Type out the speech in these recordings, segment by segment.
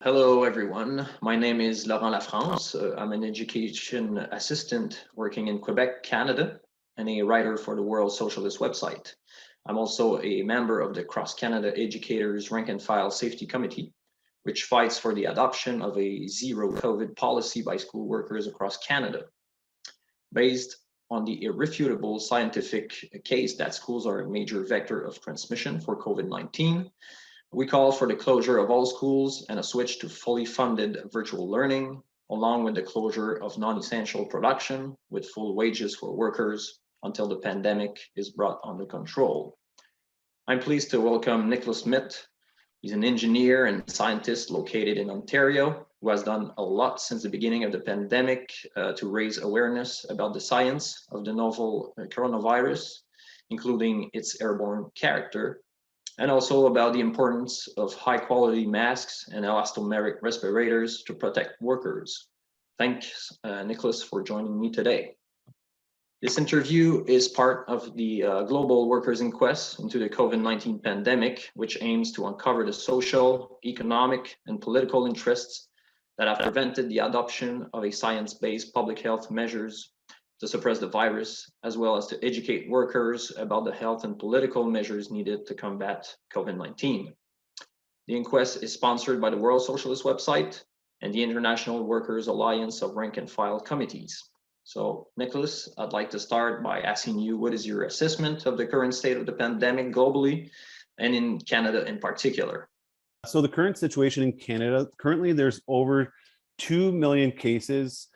Hello, everyone. My name is Laurent Lafrance. I'm an education assistant working in Quebec, Canada, and a writer for the World Socialist website. I'm also a member of the Cross Canada Educators Rank and File Safety Committee, which fights for the adoption of a zero COVID policy by school workers across Canada. Based on the irrefutable scientific case that schools are a major vector of transmission for COVID-19, we call for the closure of all schools and a switch to fully funded virtual learning, along with the closure of non-essential production with full wages for workers until the pandemic is brought under control. I'm pleased to welcome Nicolas Smit. He's an engineer and scientist located in Ontario who has done a lot since the beginning of the pandemic to raise awareness about the science of the novel coronavirus, including its airborne character, and also about the importance of high quality masks and elastomeric respirators to protect workers. Thanks, Nicolas, for joining me today. This interview is part of the Global Workers Inquest into the COVID-19 pandemic, which aims to uncover the social, economic, and political interests that have prevented the adoption of a science-based public health measures to suppress the virus, as well as to educate workers about the health and political measures needed to combat COVID-19. The inquest is sponsored by the World Socialist website and the International Workers Alliance of Rank and File Committees. So, Nicolas, I'd like to start by asking you, what is your assessment of the current state of the pandemic globally and in Canada in particular? So the current situation in Canada, currently there's over 2 million cases,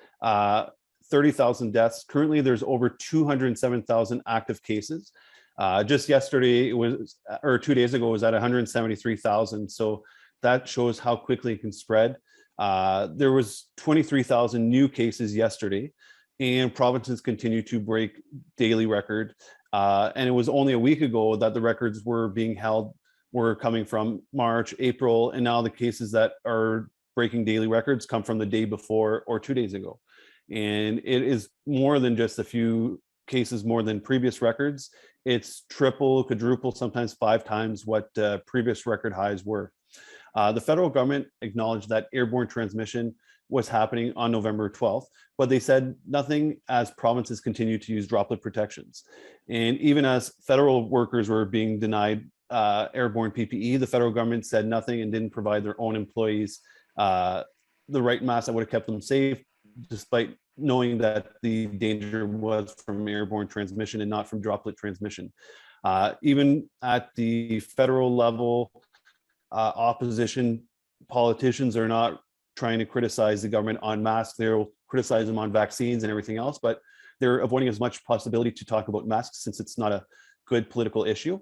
30,000 deaths. Currently, there's over 207,000 active cases. Just yesterday, it was, or 2 days ago, it was at 173,000. So that shows how quickly it can spread. There was 23,000 new cases yesterday, and provinces continue to break daily record. And it was only a week ago that the records were being held, were coming from March, April, and now the cases that are breaking daily records come from the day before or 2 days ago. And it is more than just a few cases more than previous records. It's triple, quadruple, sometimes 5 times what previous record highs were. The federal government acknowledged that airborne transmission was happening on November 12th, but they said nothing as provinces continue to use droplet protections. And even as federal workers were being denied airborne PPE, the federal government said nothing and didn't provide their own employees the right mask that would have kept them safe, despite knowing that the danger was from airborne transmission and not from droplet transmission. Even at the federal level, opposition politicians are not trying to criticize the government on masks. They'll criticize them on vaccines and everything else, but they're avoiding as much possibility to talk about masks since it's not a good political issue.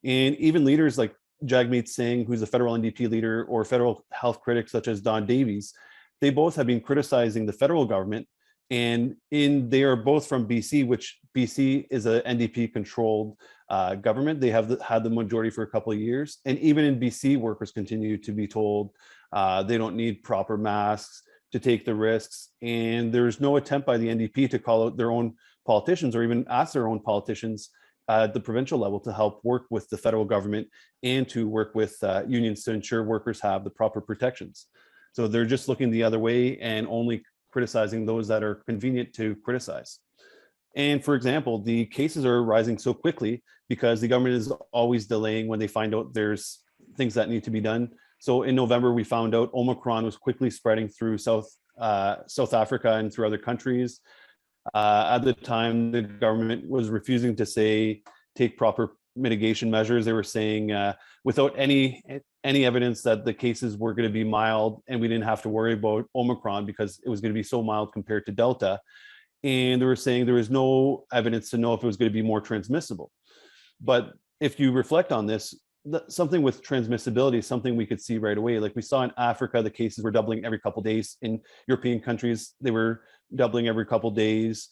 And even leaders like Jagmeet Singh, who's a federal NDP leader, or federal health critics such as Don Davies, they both have been criticizing the federal government, and they are both from BC, which BC is a NDP controlled government. They have had the majority for a couple of years. And even in BC, workers continue to be told they don't need proper masks to take the risks. And there's no attempt by the NDP to call out their own politicians or even ask their own politicians at the provincial level to help work with the federal government and to work with unions to ensure workers have the proper protections. So they're just looking the other way and only criticizing those that are convenient to criticize. And for example, the cases are rising so quickly because the government is always delaying when they find out there's things that need to be done. So in November, we found out Omicron was quickly spreading through South Africa and through other countries. At the time, the government was refusing to take proper mitigation measures. They were saying without any evidence that the cases were going to be mild and we didn't have to worry about Omicron because it was going to be so mild compared to Delta. And they were saying there was no evidence to know if it was going to be more transmissible. But if you reflect on this, something with transmissibility is something we could see right away. Like we saw in Africa, the cases were doubling every couple of days. In European countries, they were doubling every couple of days.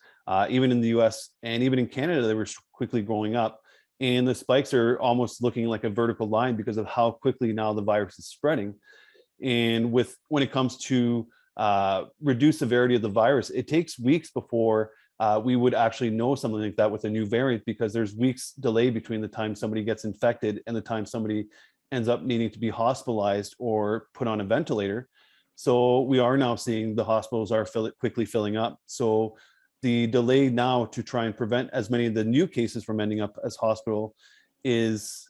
Even in the US and even in Canada, they were quickly going up. And the spikes are almost looking like a vertical line because of how quickly now the virus is spreading. And when it comes to reduced severity of the virus, it takes weeks before we would actually know something like that with a new variant, because there's weeks delay between the time somebody gets infected and the time somebody ends up needing to be hospitalized or put on a ventilator. So we are now seeing the hospitals are quickly filling up. So the delay now to try and prevent as many of the new cases from ending up as hospital is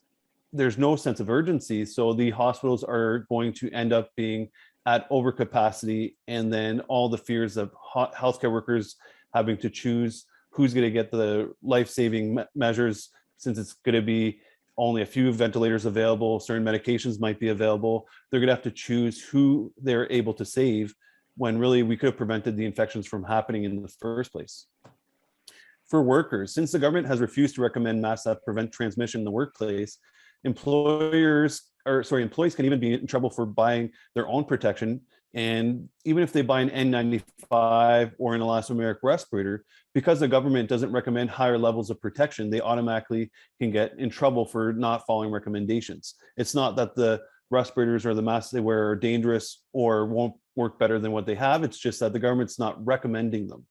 there's no sense of urgency. So the hospitals are going to end up being at overcapacity, and then all the fears of healthcare workers having to choose who's going to get the life-saving measures, since it's going to be only a few ventilators available, certain medications might be available. They're going to have to choose who they're able to save, when really we could have prevented the infections from happening in the first place. For workers, since the government has refused to recommend masks that prevent transmission in the workplace, employees can even be in trouble for buying their own protection. And even if they buy an N95 or an elastomeric respirator, because the government doesn't recommend higher levels of protection, they automatically can get in trouble for not following recommendations. It's not that the respirators or the masks they wear are dangerous or won't work better than what they have. It's just that the government's not recommending them.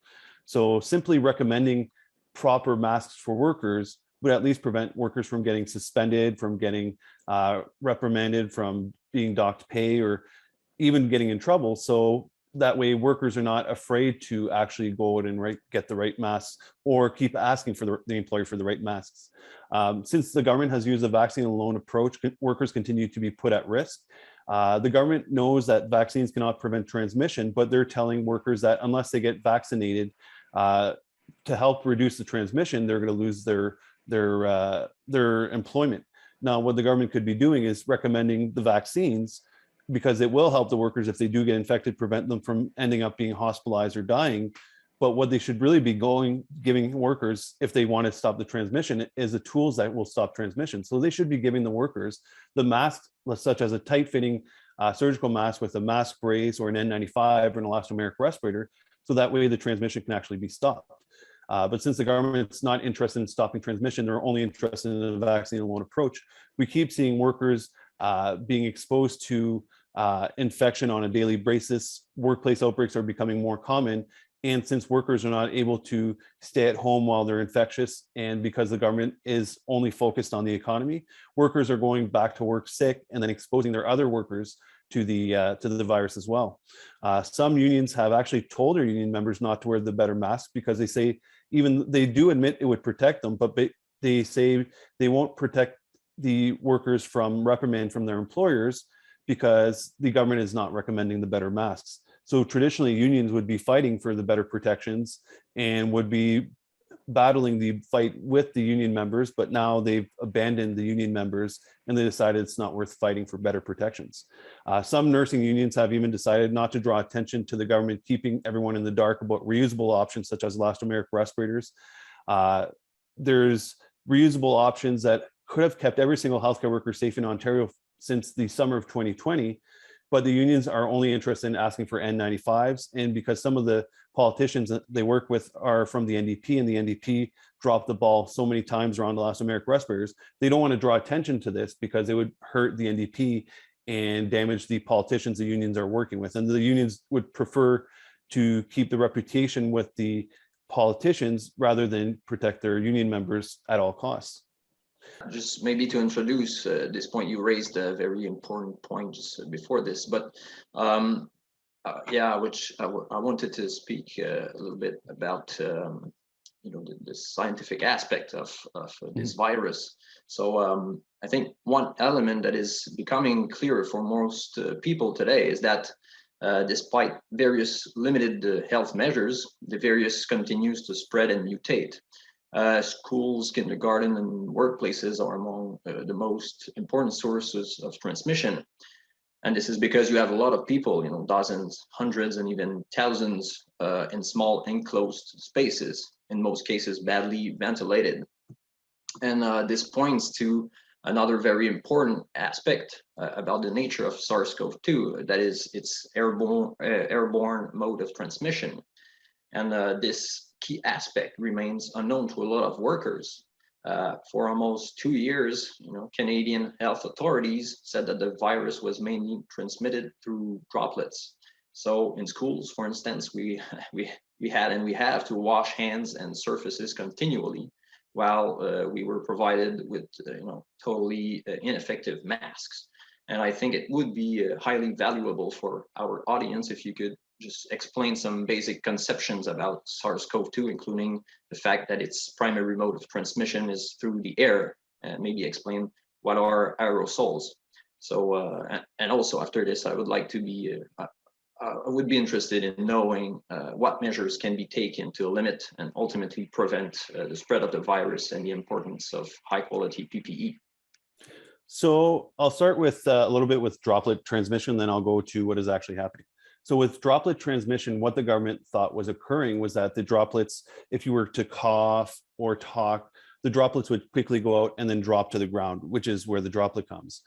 So simply recommending proper masks for workers would at least prevent workers from getting suspended, from getting reprimanded, from being docked pay, or even getting in trouble. So that way workers are not afraid to actually go out and get the right masks, or keep asking for the employer for the right masks. Since the government has used the vaccine alone approach, workers continue to be put at risk. The government knows that vaccines cannot prevent transmission, but they're telling workers that unless they get vaccinated to help reduce the transmission, they're going to lose their employment. Now, what the government could be doing is recommending the vaccines, because it will help the workers if they do get infected, prevent them from ending up being hospitalized or dying. But what they should really be giving workers, if they want to stop the transmission, is the tools that will stop transmission. So they should be giving the workers the masks, such as a tight-fitting surgical mask with a mask brace or an N95 or an elastomeric respirator, so that way the transmission can actually be stopped. But since the government's not interested in stopping transmission, they're only interested in the vaccine alone approach. We keep seeing workers being exposed to infection on a daily basis. Workplace outbreaks are becoming more common. And since workers are not able to stay at home while they're infectious, and because the government is only focused on the economy, workers are going back to work sick and then exposing their other workers to the virus as well. Some unions have actually told their union members not to wear the better mask, because they say, even they do admit it would protect them, but they say they won't protect the workers from reprimand from their employers, because the government is not recommending the better masks. So traditionally, unions would be fighting for the better protections and would be battling the fight with the union members, but now they've abandoned the union members and they decided it's not worth fighting for better protections. Some nursing unions have even decided not to draw attention to the government keeping everyone in the dark about reusable options such as elastomeric respirators. There's reusable options that could have kept every single healthcare worker safe in Ontario since the summer of 2020, but the unions are only interested in asking for N95s. And because some of the politicians that they work with are from the NDP, and the NDP dropped the ball so many times around the elastomeric respirators, they don't want to draw attention to this because it would hurt the NDP and damage the politicians the unions are working with. And the unions would prefer to keep the reputation with the politicians rather than protect their union members at all costs. Just maybe to introduce this point, you raised a very important point just before this, but yeah, which I wanted to speak a little bit about, the scientific aspect of this virus. So I think one element that is becoming clearer for most people today is that despite various limited health measures, the virus continues to spread and mutate. Schools, kindergarten, and workplaces are among the most important sources of transmission. And this is because you have a lot of people, dozens, hundreds, and even thousands in small enclosed spaces, in most cases badly ventilated. And this points to another very important aspect about the nature of SARS-CoV-2, that is its airborne mode of transmission. And this key aspect remains unknown to a lot of workers. For almost 2 years, Canadian health authorities said that the virus was mainly transmitted through droplets. So in schools, for instance, we had and we have to wash hands and surfaces continually. while we were provided with totally ineffective masks. And I think it would be highly valuable for our audience if you could just explain some basic conceptions about SARS-CoV-2, including the fact that its primary mode of transmission is through the air, and maybe explain what are aerosols. So, and also after this, I would like to be, I would be interested in knowing what measures can be taken to limit and ultimately prevent the spread of the virus and the importance of high quality PPE. So I'll start with a little bit with droplet transmission, then I'll go to what is actually happening. So with droplet transmission, what the government thought was occurring was that the droplets, if you were to cough or talk, the droplets would quickly go out and then drop to the ground, which is where the droplet comes.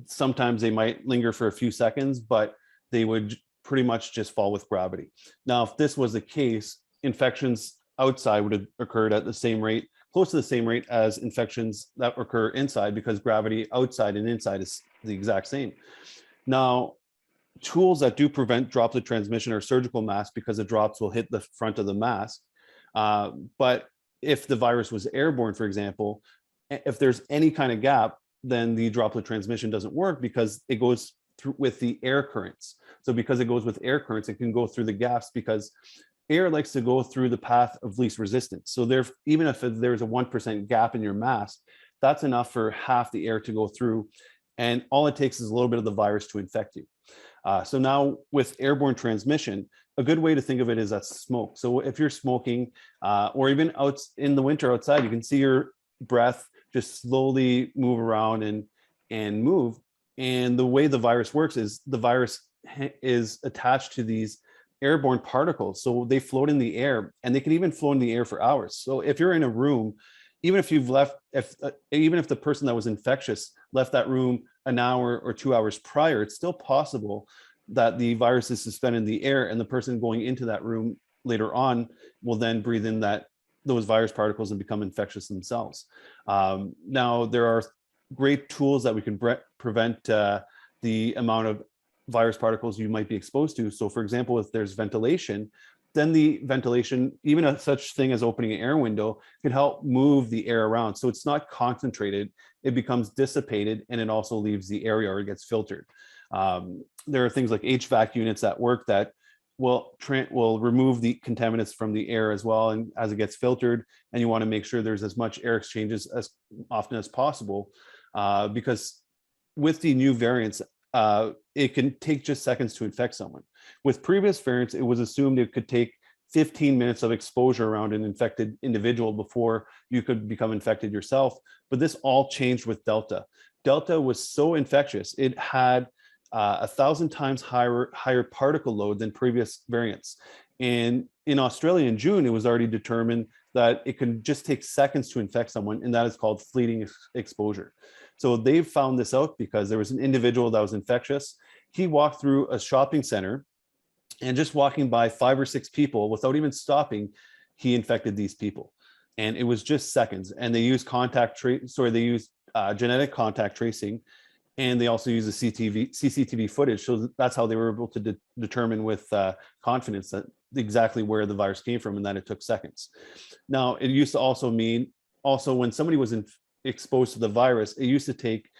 Sometimes they might linger for a few seconds, but they would pretty much just fall with gravity. Now, if this was the case, infections outside would have occurred at the same rate, close to the same rate as infections that occur inside, because gravity outside and inside is the exact same. Now, tools that do prevent droplet transmission are surgical masks, because the drops will hit the front of the mask. But if the virus was airborne, for example, if there's any kind of gap, then the droplet transmission doesn't work, because it goes through with the air currents. So because it goes with air currents, it can go through the gaps, because air likes to go through the path of least resistance. So there, even if there's a 1% gap in your mask, that's enough for half the air to go through. And all it takes is a little bit of the virus to infect you. So now with airborne transmission, a good way to think of it is that smoke. So if you're smoking, or even out in the winter outside, you can see your breath just slowly move around and move. And the way the virus works is the virus is attached to these airborne particles. So they float in the air, and they can even float in the air for hours. So if you're in a room, even if you've left, even if the person that was infectious left that room an hour or 2 hours prior, it's still possible that the virus is suspended in the air, and the person going into that room later on will then breathe in those virus particles and become infectious themselves. Now, there are great tools that we can prevent the amount of virus particles you might be exposed to. So for example, if there's ventilation, then the ventilation, even a such thing as opening an air window, can help move the air around. So it's not concentrated, it becomes dissipated, and it also leaves the area, or it gets filtered. There are things like HVAC units that work that will remove the contaminants from the air as well, and as it gets filtered, and you want to make sure there's as much air exchanges as often as possible, because with the new variants, it can take just seconds to infect someone. With previous variants, it was assumed it could take 15 minutes of exposure around an infected individual before you could become infected yourself. But this all changed with Delta. Delta was so infectious, it had 1,000 times higher particle load than previous variants. And in Australia in June, it was already determined that it can just take seconds to infect someone, and that is called fleeting exposure. So they've found this out because there was an individual that was infectious. He walked through a shopping center, and just walking by 5 or 6 people without even stopping, he infected these people. And it was just seconds. And they used genetic contact tracing, and they also use the CCTV footage. So that's how they were able to determine with confidence that exactly where the virus came from, and that it took seconds. Now, it used to also mean, when somebody was exposed to the virus, it used to take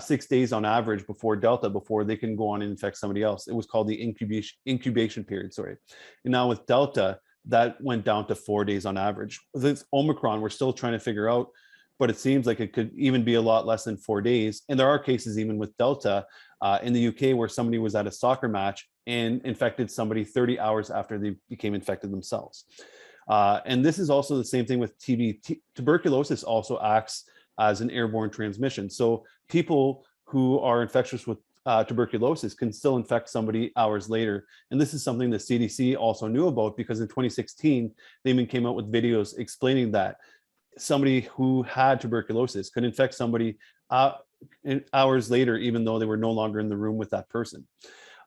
6 days on average before Delta, before they can go on and infect somebody else. It was called the incubation period, sorry. And now with Delta, that went down to 4 days on average. With Omicron, we're still trying to figure out, but it seems like it could even be a lot less than 4 days. And there are cases even with Delta in the UK where somebody was at a soccer match and infected somebody 30 hours after they became infected themselves. And this is also the same thing with TB. Tuberculosis also acts as an airborne transmission. So people who are infectious with tuberculosis can still infect somebody hours later. And this is something the CDC also knew about, because in 2016, they even came out with videos explaining that somebody who had tuberculosis could infect somebody hours later, even though they were no longer in the room with that person.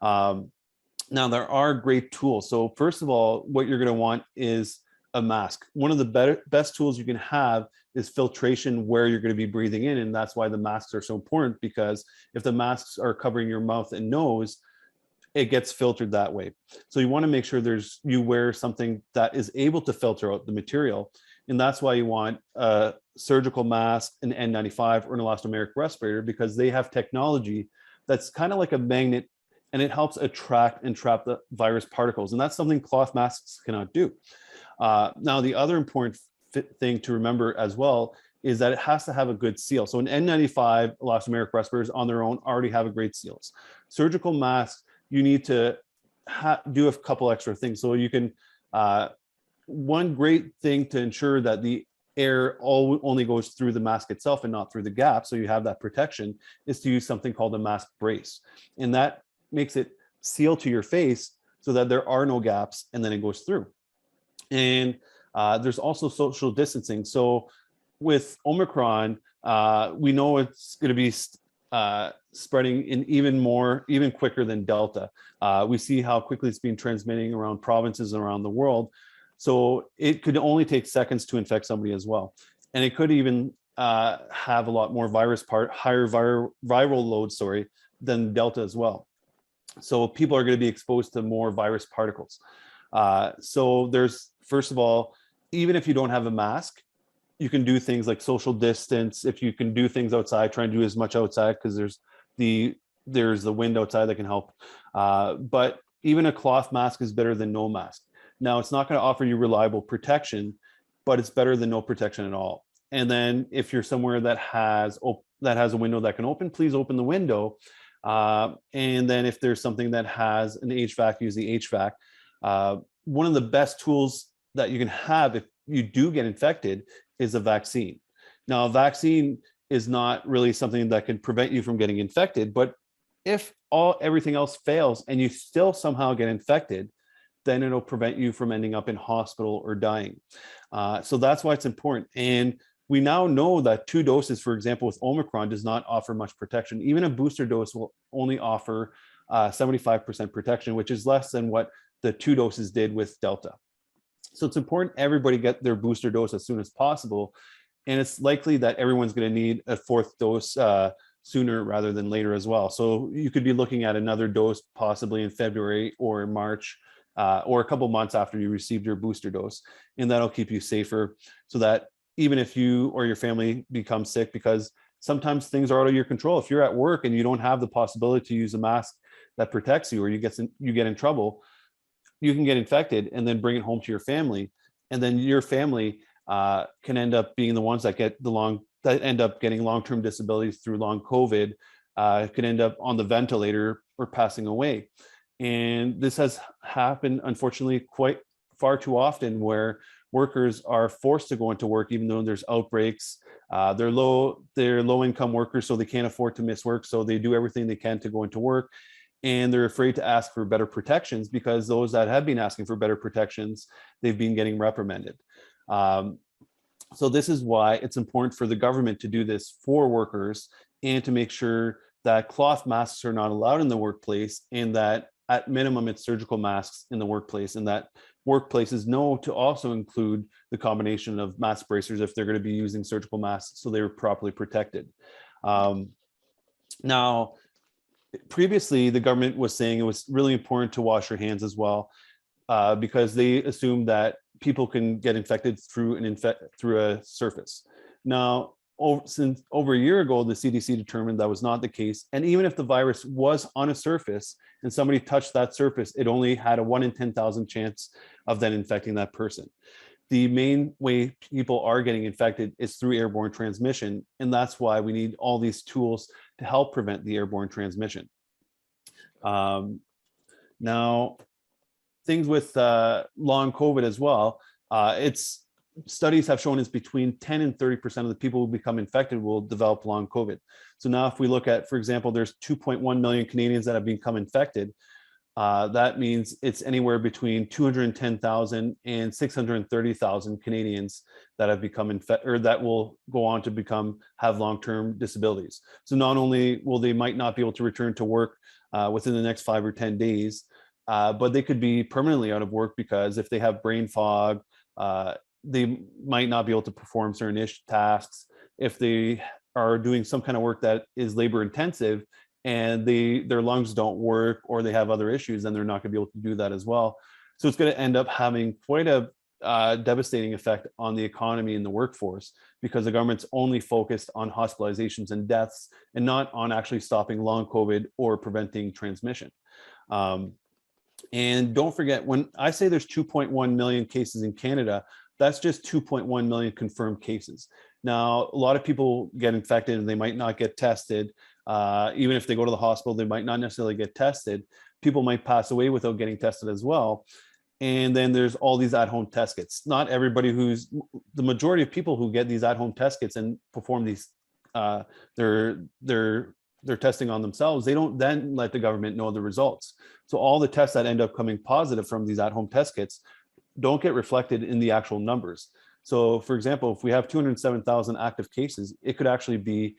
Now, there are great tools. So first of all, what you're going to want is a mask. One of the best tools you can have is filtration where you're going to be breathing in. And that's why the masks are so important, because if the masks are covering your mouth and nose, it gets filtered that way. So you want to make sure you wear something that is able to filter out the material. And that's why you want a surgical mask, an N95, or an elastomeric respirator, because they have technology that's kind of like a magnet, and it helps attract and trap the virus particles. And that's something cloth masks cannot do. Now, the other important thing to remember as well is that it has to have a good seal. So an N95 elastomeric respirators on their own already have a great seals. Surgical masks, you need to do a couple extra things. So you can, one great thing to ensure that the air only goes through the mask itself and not through the gap, so you have that protection, is to use something called a mask brace. And that makes it seal to your face so that there are no gaps, and then it goes through. And there's also social distancing. So with Omicron, we know it's going to be spreading in even quicker than Delta. We see how quickly it's been transmitting around provinces around the world. So it could only take seconds to infect somebody as well. And it could even have a lot more higher viral load, than Delta as well. So people are going to be exposed to more virus particles. So there's, first of all, even if you don't have a mask, you can do things like social distance. If you can do things outside, try and do as much outside, because there's the wind outside that can help. But even a cloth mask is better than no mask. Now, it's not going to offer you reliable protection, but it's better than no protection at all. And then if you're somewhere that has a window that can open, please open the window. And then if there's something that has an HVAC, use the HVAC. One of the best tools that you can have if you do get infected is a vaccine. Now, a vaccine is not really something that can prevent you from getting infected, but if everything else fails and you still somehow get infected, then it'll prevent you from ending up in hospital or dying. So that's why it's important. And we now know that 2 doses, for example, with Omicron, does not offer much protection. Even a booster dose will only offer 75% protection, which is less than what the 2 doses did with Delta. So it's important everybody get their booster dose as soon as possible. And it's likely that everyone's going to need a 4th dose sooner rather than later as well. So you could be looking at another dose possibly in February or in March, or a couple months after you received your booster dose. And that'll keep you safer, so that even if you or your family become sick, because sometimes things are out of your control. If you're at work and you don't have the possibility to use a mask that protects you, or you get in trouble, you can get infected and then bring it home to your family. And then your family can end up being the ones that end up getting long-term disabilities through long COVID, could end up on the ventilator or passing away. And this has happened, unfortunately, quite far too often, where workers are forced to go into work even though there's outbreaks. They're low-income workers, so they can't afford to miss work, so they do everything they can to go into work. And they're afraid to ask for better protections, because those that have been asking for better protections, they've been getting reprimanded. So this is why it's important for the government to do this for workers, and to make sure that cloth masks are not allowed in the workplace, and that at minimum it's surgical masks in the workplace, and that workplaces know to also include the combination of mask bracers if they're going to be using surgical masks, so they're properly protected. Now, previously, the government was saying it was really important to wash your hands as well, because they assumed that people can get infected through a surface. Now, since over a year ago, the CDC determined that was not the case. And even if the virus was on a surface and somebody touched that surface, it only had a 1 in 10,000 chance of then infecting that person. The main way people are getting infected is through airborne transmission. And that's why we need all these tools to help prevent the airborne transmission. Now, things with long COVID as well, studies have shown it's between 10 and 30% of the people who become infected will develop long COVID. So now if we look at, for example, there's 2.1 million Canadians that have become infected. That means it's anywhere between 210,000 and 630,000 Canadians that have become infected, or that will go on to have long-term disabilities. So not only will they might not be able to return to work within the next 5 or 10 days, but they could be permanently out of work, because if they have brain fog, they might not be able to perform certain tasks. If they are doing some kind of work that is labor intensive and their lungs don't work, or they have other issues, then they're not going to be able to do that as well. So it's going to end up having quite a devastating effect on the economy and the workforce, because the government's only focused on hospitalizations and deaths and not on actually stopping long COVID or preventing transmission. And don't forget, when I say there's 2.1 million cases in Canada, that's just 2.1 million confirmed cases. Now, a lot of people get infected and they might not get tested. Even if they go to the hospital, they might not necessarily get tested. People might pass away without getting tested as well. And then there's all these at-home test kits. Not everybody the majority of people who get these at-home test kits and perform these, their testing on themselves, they don't then let the government know the results. So all the tests that end up coming positive from these at-home test kits don't get reflected in the actual numbers. So for example, if we have 207,000 active cases, it could actually be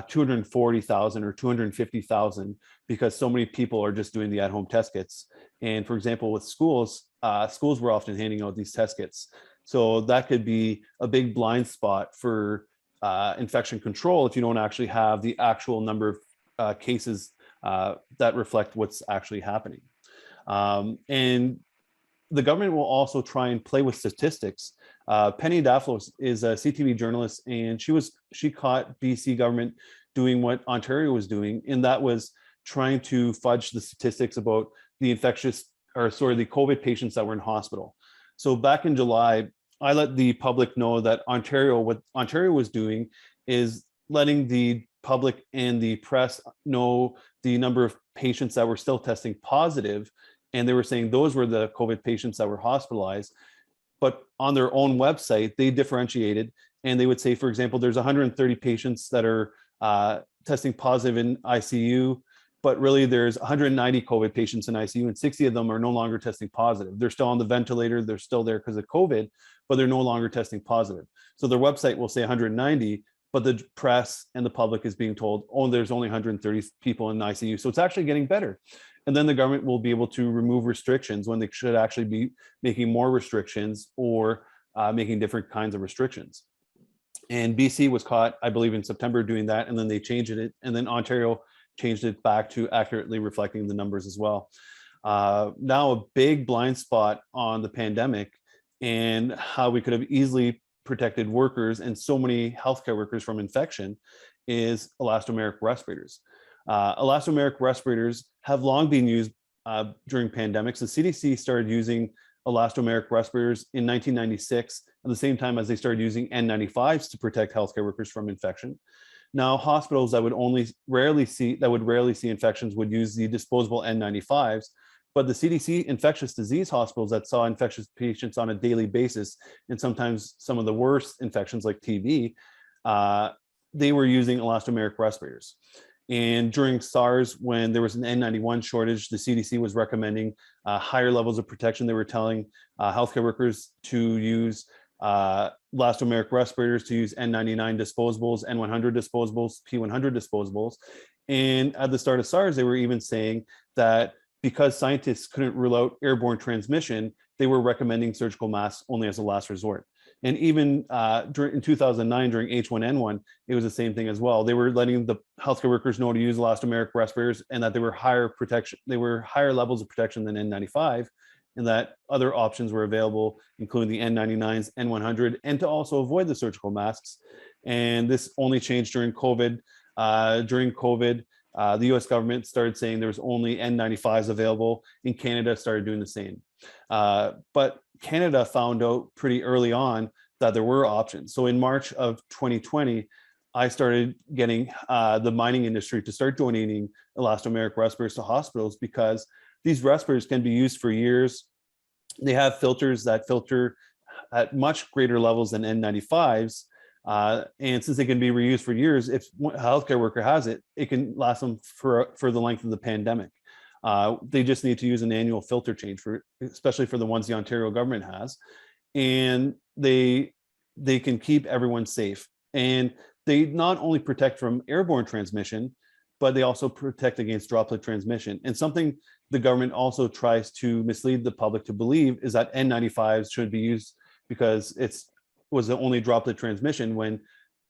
240,000 or 250,000 because so many people are just doing the at-home test kits. And for example, with schools, schools were often handing out these test kits. So that could be a big blind spot for infection control if you don't actually have the actual number of cases that reflect what's actually happening. And the government will also try and play with statistics. Penny Daflos is a CTV journalist, and she caught BC government doing what Ontario was doing, and that was trying to fudge the statistics about the the COVID patients that were in hospital. So back in July, I let the public know that what Ontario was doing is letting the public and the press know the number of patients that were still testing positive. And they were saying those were the COVID patients that were hospitalized. But on their own website, they differentiated, and they would say, for example, there's 130 patients that are testing positive in ICU, but really there's 190 COVID patients in ICU, and 60 of them are no longer testing positive. They're still on the ventilator, they're still there because of COVID, but they're no longer testing positive. So their website will say 190, but the press and the public is being told, oh, there's only 130 people in ICU. So it's actually getting better. And then the government will be able to remove restrictions when they should actually be making more restrictions or making different kinds of restrictions. And BC was caught, I believe, in September doing that, and then they changed it. And then Ontario changed it back to accurately reflecting the numbers as well. Now a big blind spot on the pandemic and how we could have easily protected workers and so many healthcare workers from infection is elastomeric respirators. Elastomeric respirators have long been used during pandemics. The CDC started using elastomeric respirators in 1996, at the same time as they started using N95s to protect healthcare workers from infection. Now, hospitals that would rarely see infections would use the disposable N95s, but the CDC infectious disease hospitals that saw infectious patients on a daily basis, and sometimes some of the worst infections like TB, they were using elastomeric respirators. And during SARS, when there was an N91 shortage, the CDC was recommending higher levels of protection. They were telling healthcare workers to use elastomeric respirators, to use N99 disposables, N100 disposables, P100 disposables. And at the start of SARS, they were even saying that because scientists couldn't rule out airborne transmission, they were recommending surgical masks only as a last resort. And even in 2009, during H1N1, it was the same thing as well. They were letting the healthcare workers know to use elastomeric respirators, and that they were higher levels of protection than N95, and that other options were available, including the N99s, N100, and to also avoid the surgical masks. And this only changed during COVID. During COVID, the US government started saying there was only N95s available, and Canada started doing the same. But Canada found out pretty early on that there were options. So in March of 2020, I started getting the mining industry to start donating elastomeric respirators to hospitals, because these respirators can be used for years. They have filters that filter at much greater levels than N95s. And since they can be reused for years, if a healthcare worker has it, it can last them for the length of the pandemic. They just need to use an annual filter change, especially for the ones the Ontario government has. And they can keep everyone safe. And they not only protect from airborne transmission, but they also protect against droplet transmission. And something the government also tries to mislead the public to believe is that N95s should be used because it was the only droplet transmission, when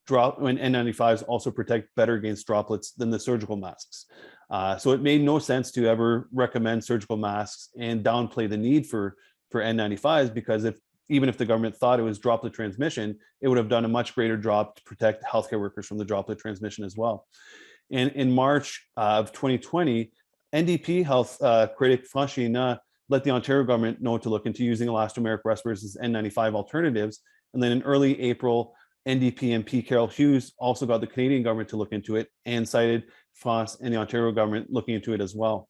N95s also protect better against droplets than the surgical masks. So it made no sense to ever recommend surgical masks and downplay the need for N95s, because if even if the government thought it was droplet transmission, it would have done a much greater job to protect healthcare workers from the droplet transmission as well. And in March of 2020, NDP health critic Franchina let the Ontario government know to look into using elastomeric respirators as N95 alternatives. And then in early April, NDP MP Carol Hughes also got the Canadian government to look into it and cited France and the Ontario government looking into it as well.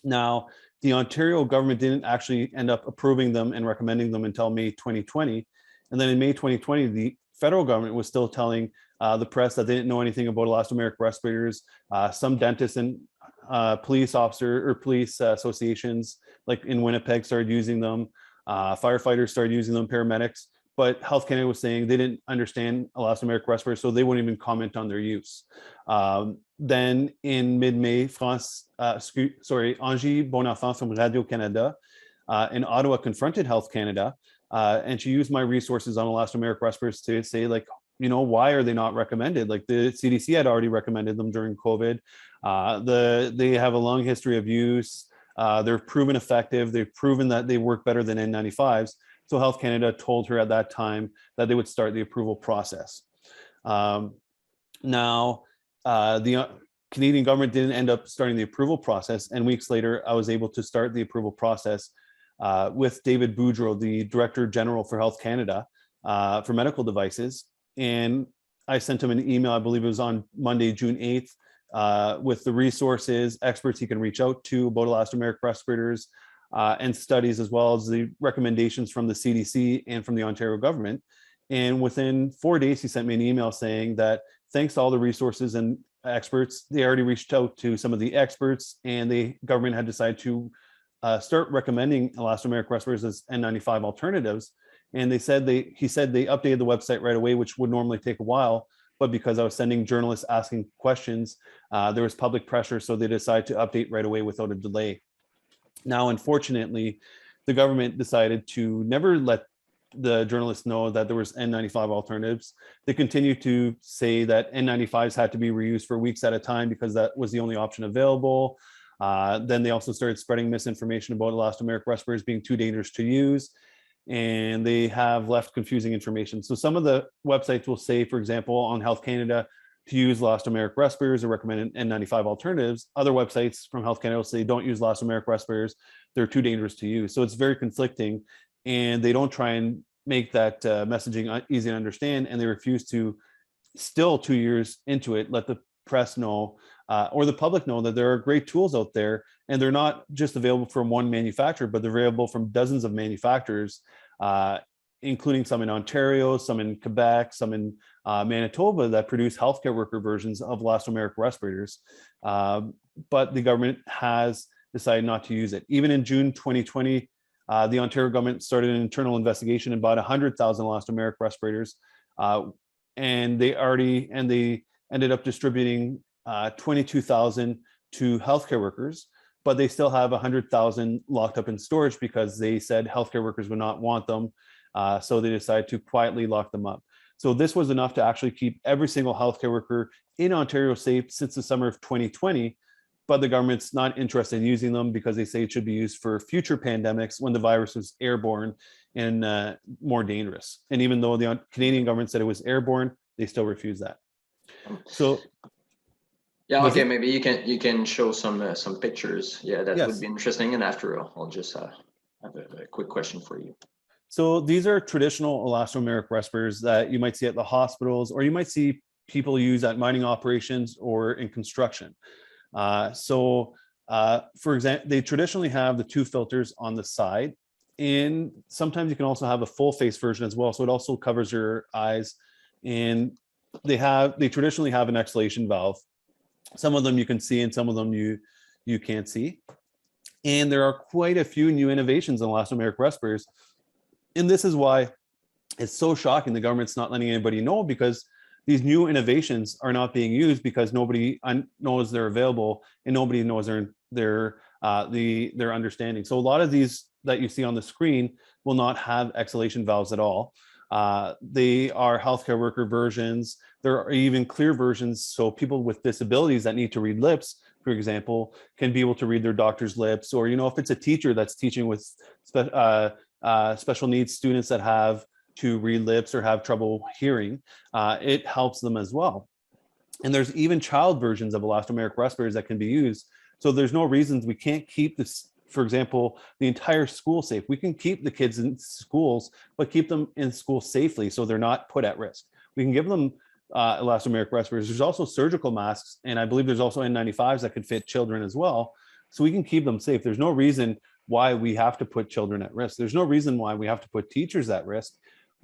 Now, the Ontario government didn't actually end up approving them and recommending them until May 2020. And then in May 2020, the federal government was still telling the press that they didn't know anything about elastomeric respirators. Some dentists and police officer or police associations like in Winnipeg started using them. Firefighters started using them, paramedics. But Health Canada was saying they didn't understand elastomeric respirators, so they wouldn't even comment on their use. Then in mid-May, Angie Bonenfant from Radio-Canada in Ottawa confronted Health Canada, and she used my resources on elastomeric respirators to say, like, you know, why are they not recommended? Like the CDC had already recommended them during COVID. They have a long history of use. They're proven effective. They've proven that they work better than N95s. So Health Canada told her at that time that they would start the approval process. Now, the Canadian government didn't end up starting the approval process, and weeks later, I was able to start the approval process with David Boudreau, the Director General for Health Canada for medical devices. And I sent him an email, I believe it was on Monday, June 8th, with the resources, experts he can reach out to about elastomeric respirators, and studies, as well as the recommendations from the CDC and from the Ontario government. And within 4 days, he sent me an email saying that thanks to all the resources and experts, they already reached out to some of the experts, and the government had decided to start recommending elastomeric respirators as N95 alternatives. And he said they updated the website right away, which would normally take a while. But because I was sending journalists asking questions, there was public pressure, so they decided to update right away without a delay. Now, unfortunately, the government decided to never let the journalists know that there was N95 alternatives. They continued to say that N95s had to be reused for weeks at a time because that was the only option available. Then they also started spreading misinformation about elastomeric respirators being too dangerous to use, and they have left confusing information. So some of the websites will say, for example, on Health Canada, to use elastomeric respirators or recommend N95 alternatives. Other websites from Health Canada will say don't use elastomeric respirators, they're too dangerous to use. So it's very conflicting, and they don't try and make that messaging easy to understand, and they refuse to, still 2 years into it, let the press know or the public know that there are great tools out there, and they're not just available from one manufacturer, but they're available from dozens of manufacturers, including some in Ontario, some in Quebec, some in Manitoba, that produce healthcare worker versions of elastomeric respirators. But the government has decided not to use it. Even in June 2020, the Ontario government started an internal investigation and bought 100,000 elastomeric respirators. And they ended up distributing 22,000 to healthcare workers, but they still have 100,000 locked up in storage because they said healthcare workers would not want them. So they decided to quietly lock them up. So this was enough to actually keep every single healthcare worker in Ontario safe since the summer of 2020, but the government's not interested in using them because they say it should be used for future pandemics when the virus was airborne and more dangerous. And even though the Canadian government said it was airborne, they still refuse that. So yeah, okay, maybe you can show some pictures. Yeah, that yes, would be interesting. And after I'll just have a quick question for you. So these are traditional elastomeric respirators that you might see at the hospitals, or you might see people use at mining operations or in construction. For example, they traditionally have the two filters on the side, and sometimes you can also have a full face version as well. So it also covers your eyes, and they traditionally have an exhalation valve. Some of them you can see, and some of them you can't see. And there are quite a few new innovations in elastomeric respirators. And this is why it's so shocking the government's not letting anybody know, because these new innovations are not being used because nobody knows they're available and nobody knows their understanding. So a lot of these that you see on the screen will not have exhalation valves at all. They are healthcare worker versions. There are even clear versions, so people with disabilities that need to read lips, for example, can be able to read their doctor's lips. Or, if it's a teacher that's teaching with special needs students that have to read lips or have trouble hearing, it helps them as well. And there's even child versions of elastomeric respirators that can be used. So there's no reasons we can't keep this, for example, the entire school safe. We can keep the kids in schools, but keep them in school safely so they're not put at risk. We can give them elastomeric respirators. There's also surgical masks, and I believe there's also N95s that could fit children as well. So we can keep them safe. There's no reason why we have to put children at risk. There's no reason why we have to put teachers at risk.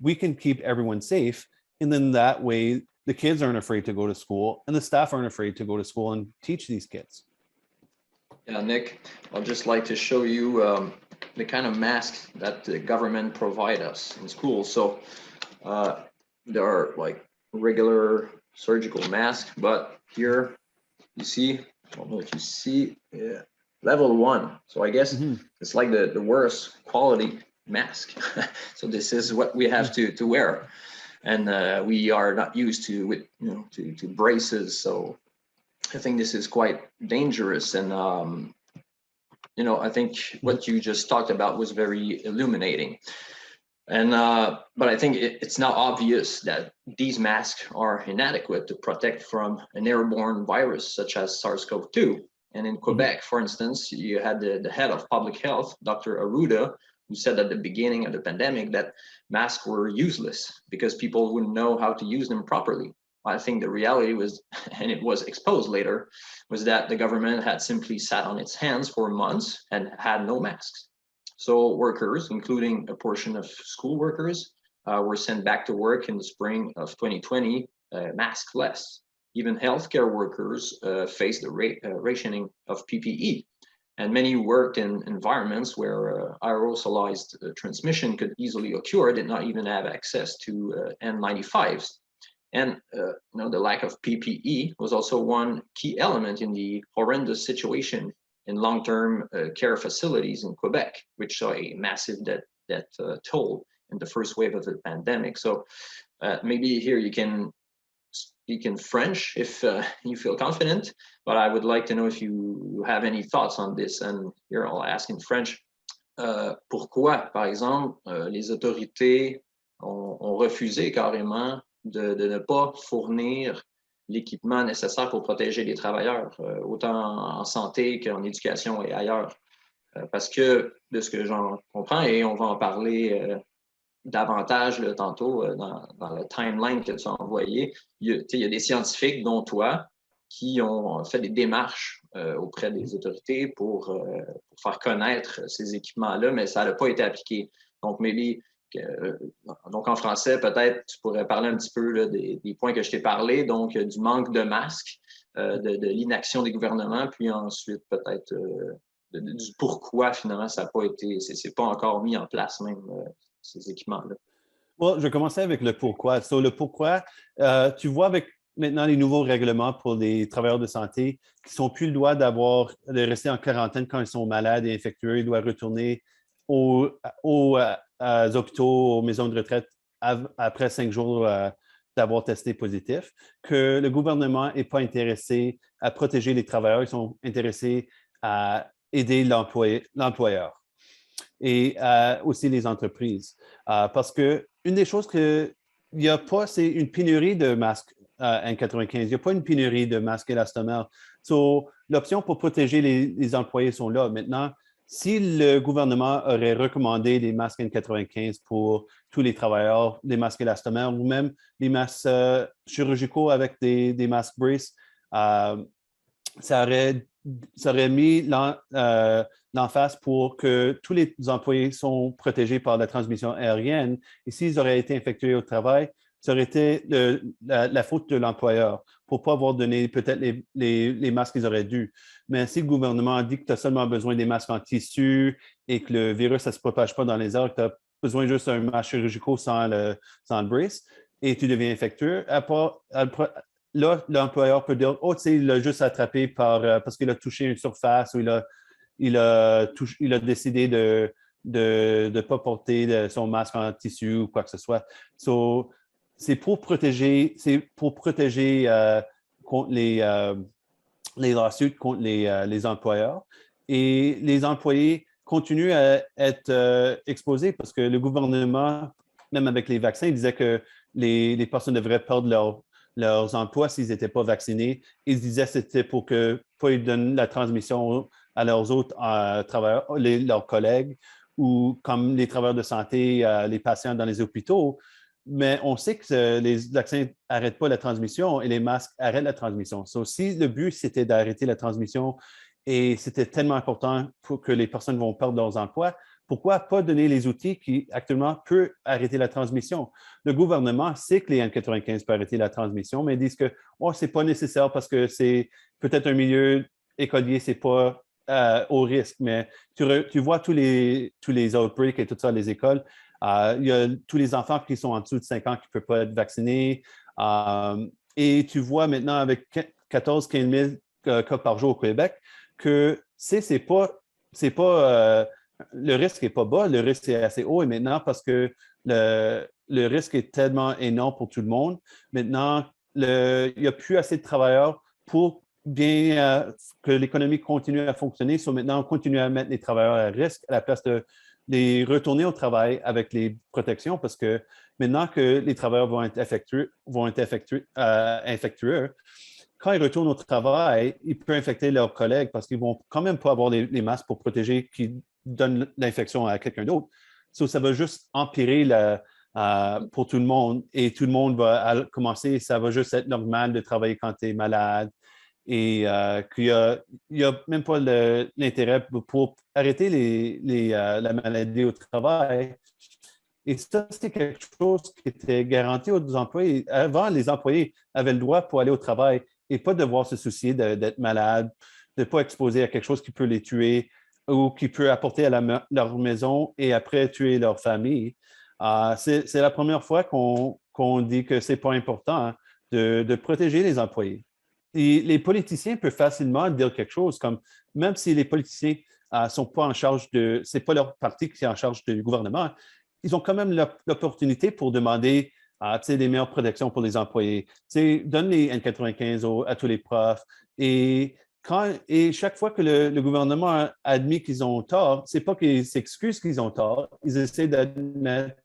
We can keep everyone safe. And then that way, the kids aren't afraid to go to school and the staff aren't afraid to go to school and teach these kids. Yeah, Nick, I'd just like to show you the kind of masks that the government provide us in school. So there are like regular surgical masks, but here you see, I don't know if you see, yeah, level 1. So I guess it's like the worst quality mask. So this is what we have to wear, and we are not used to to braces. So I think this is quite dangerous, and I think what you just talked about was very illuminating. And but I think it's now obvious that these masks are inadequate to protect from an airborne virus such as SARS-CoV-2. And in Quebec, for instance, you had the head of public health, Dr. Arruda, who said at the beginning of the pandemic that masks were useless because people wouldn't know how to use them properly. I think the reality was, and it was exposed later, was that the government had simply sat on its hands for months and had no masks. So workers, including a portion of school workers, were sent back to work in the spring of 2020, maskless. Even healthcare workers faced the rationing of PPE. And many worked in environments where aerosolized transmission could easily occur, did not even have access to N95s. And the lack of PPE was also one key element in the horrendous situation in long-term care facilities in Quebec, which saw a massive death toll in the first wave of the pandemic. So maybe here you can speak in French if you feel confident, but I would like to know if you have any thoughts on this. And here I'll ask in French, pourquoi, par exemple, les autorités ont refusé carrément de ne pas fournir l'équipement nécessaire pour protéger les travailleurs, autant en santé qu'en éducation et ailleurs. Parce que, de ce que j'en comprends, et on va en parler davantage là, tantôt dans le timeline que tu as envoyé, il y a des scientifiques, dont toi, qui ont fait des démarches auprès des autorités pour faire connaître ces équipements-là, mais ça n'a pas été appliqué. Donc, maybe, donc en français, peut-être tu pourrais parler un petit peu là, des points que je t'ai parlé, donc du manque de masques, de l'inaction des gouvernements, puis ensuite peut-être du pourquoi finalement ça n'a pas été, c'est pas encore mis en place même ces équipements-là. Well, je vais commencer avec le pourquoi. So, le pourquoi, tu vois avec maintenant les nouveaux règlements pour les travailleurs de santé qui ne sont plus le droit de rester en quarantaine quand ils sont malades et infectieux. Ils doivent retourner aux hôpitaux, aux maisons de retraite après 5 jours d'avoir testé positif, que le gouvernement n'est pas intéressé à protéger les travailleurs, ils sont intéressés à aider l'employeur et aussi les entreprises. Parce qu'une des choses qu'il n'y a pas, c'est une pénurie de masques N95. Il n'y a pas une pénurie de masques élastomères. So, l'option pour protéger les employés sont là. Maintenant, si le gouvernement aurait recommandé des masques N95 pour tous les travailleurs, des masques élastomères ou même des masques chirurgicaux avec des masques brace, ça aurait mis l'emphase pour que tous les employés sont protégés par la transmission aérienne. Et s'ils auraient été infectés au travail, ça aurait été la faute de l'employeur pour ne pas avoir donné peut-être les masques qu'ils auraient dû. Mais si le gouvernement dit que tu as seulement besoin des masques en tissu et que le virus, ça ne se propage pas dans les airs, que tu as besoin juste d'un masque chirurgical sans le brace et tu deviens infectieux, là, l'employeur peut dire, oh, tu sais, il l'a juste attrapé parce qu'il a touché une surface ou il a décidé de ne pas porter son masque en tissu ou quoi que ce soit. So, c'est pour protéger contre les lawsuits contre les employeurs. Et les employés continuent à être exposés parce que le gouvernement, même avec les vaccins, disait que les personnes devraient perdre leurs emplois s'ils n'étaient pas vaccinés. Ils disaient que c'était pour que pas ils donnent la transmission à leurs autres travailleurs, leurs collègues, ou comme les travailleurs de santé, les patients dans les hôpitaux. Mais on sait que les vaccins n'arrêtent pas la transmission et les masques arrêtent la transmission. So, si le but, c'était d'arrêter la transmission et c'était tellement important pour que les personnes vont perdre leurs emplois, pourquoi pas donner les outils qui actuellement peuvent arrêter la transmission? Le gouvernement sait que les N95 peuvent arrêter la transmission, mais ils disent que oh, ce n'est pas nécessaire parce que c'est peut-être un milieu écolier, ce n'est pas au risque. Mais tu vois tous les outbreaks et tout ça, les écoles. Il y a tous les enfants qui sont en dessous de 5 ans qui ne peuvent pas être vaccinés. Et tu vois maintenant avec 14-15 000 cas par jour au Québec que c'est pas le risque n'est pas bas, le risque est assez haut. Et maintenant, parce que le risque est tellement énorme pour tout le monde, maintenant, il n'y a plus assez de travailleurs pour bien que l'économie continue à fonctionner. So, maintenant, on continue à mettre les travailleurs à risque à la place de les retourner au travail avec les protections parce que maintenant que les travailleurs vont être infectueux, quand ils retournent au travail, ils peuvent infecter leurs collègues parce qu'ils ne vont quand même pas avoir les masques pour protéger qui donnent l'infection à quelqu'un d'autre. So, ça va juste empirer pour tout le monde et tout le monde va commencer, ça va juste être normal de travailler quand tu es malade et qu'il n'y a même pas l'intérêt pour arrêter la maladie au travail. Et ça, c'est quelque chose qui était garanti aux employés. Avant, les employés avaient le droit pour aller au travail et pas devoir se soucier d'être malade, de ne pas exposer à quelque chose qui peut les tuer ou qui peut apporter à leur maison et après tuer leur famille. C'est la première fois qu'on dit que ce n'est pas important hein, de protéger les employés. Et les politiciens peuvent facilement dire quelque chose comme, même si les politiciens ne sont pas en charge c'est pas leur parti qui est en charge du gouvernement, ils ont quand même l'opportunité pour demander les meilleures protections pour les employés. Donne les N95 à tous les profs. Et chaque fois que le gouvernement a admis qu'ils ont tort, ce n'est pas qu'ils s'excusent qu'ils ont tort, ils essaient d'admettre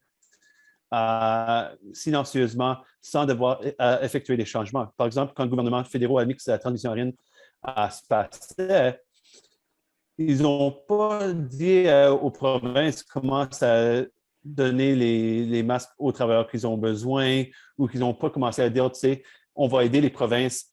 silencieusement sans devoir effectuer des changements. Par exemple, quand le gouvernement fédéral a admis que la transition aérienne se passait, ils n'ont pas dit aux provinces comment ça donner les masques aux travailleurs qu'ils ont besoin ou qu'ils n'ont pas commencé à dire, tu sais, on va aider les provinces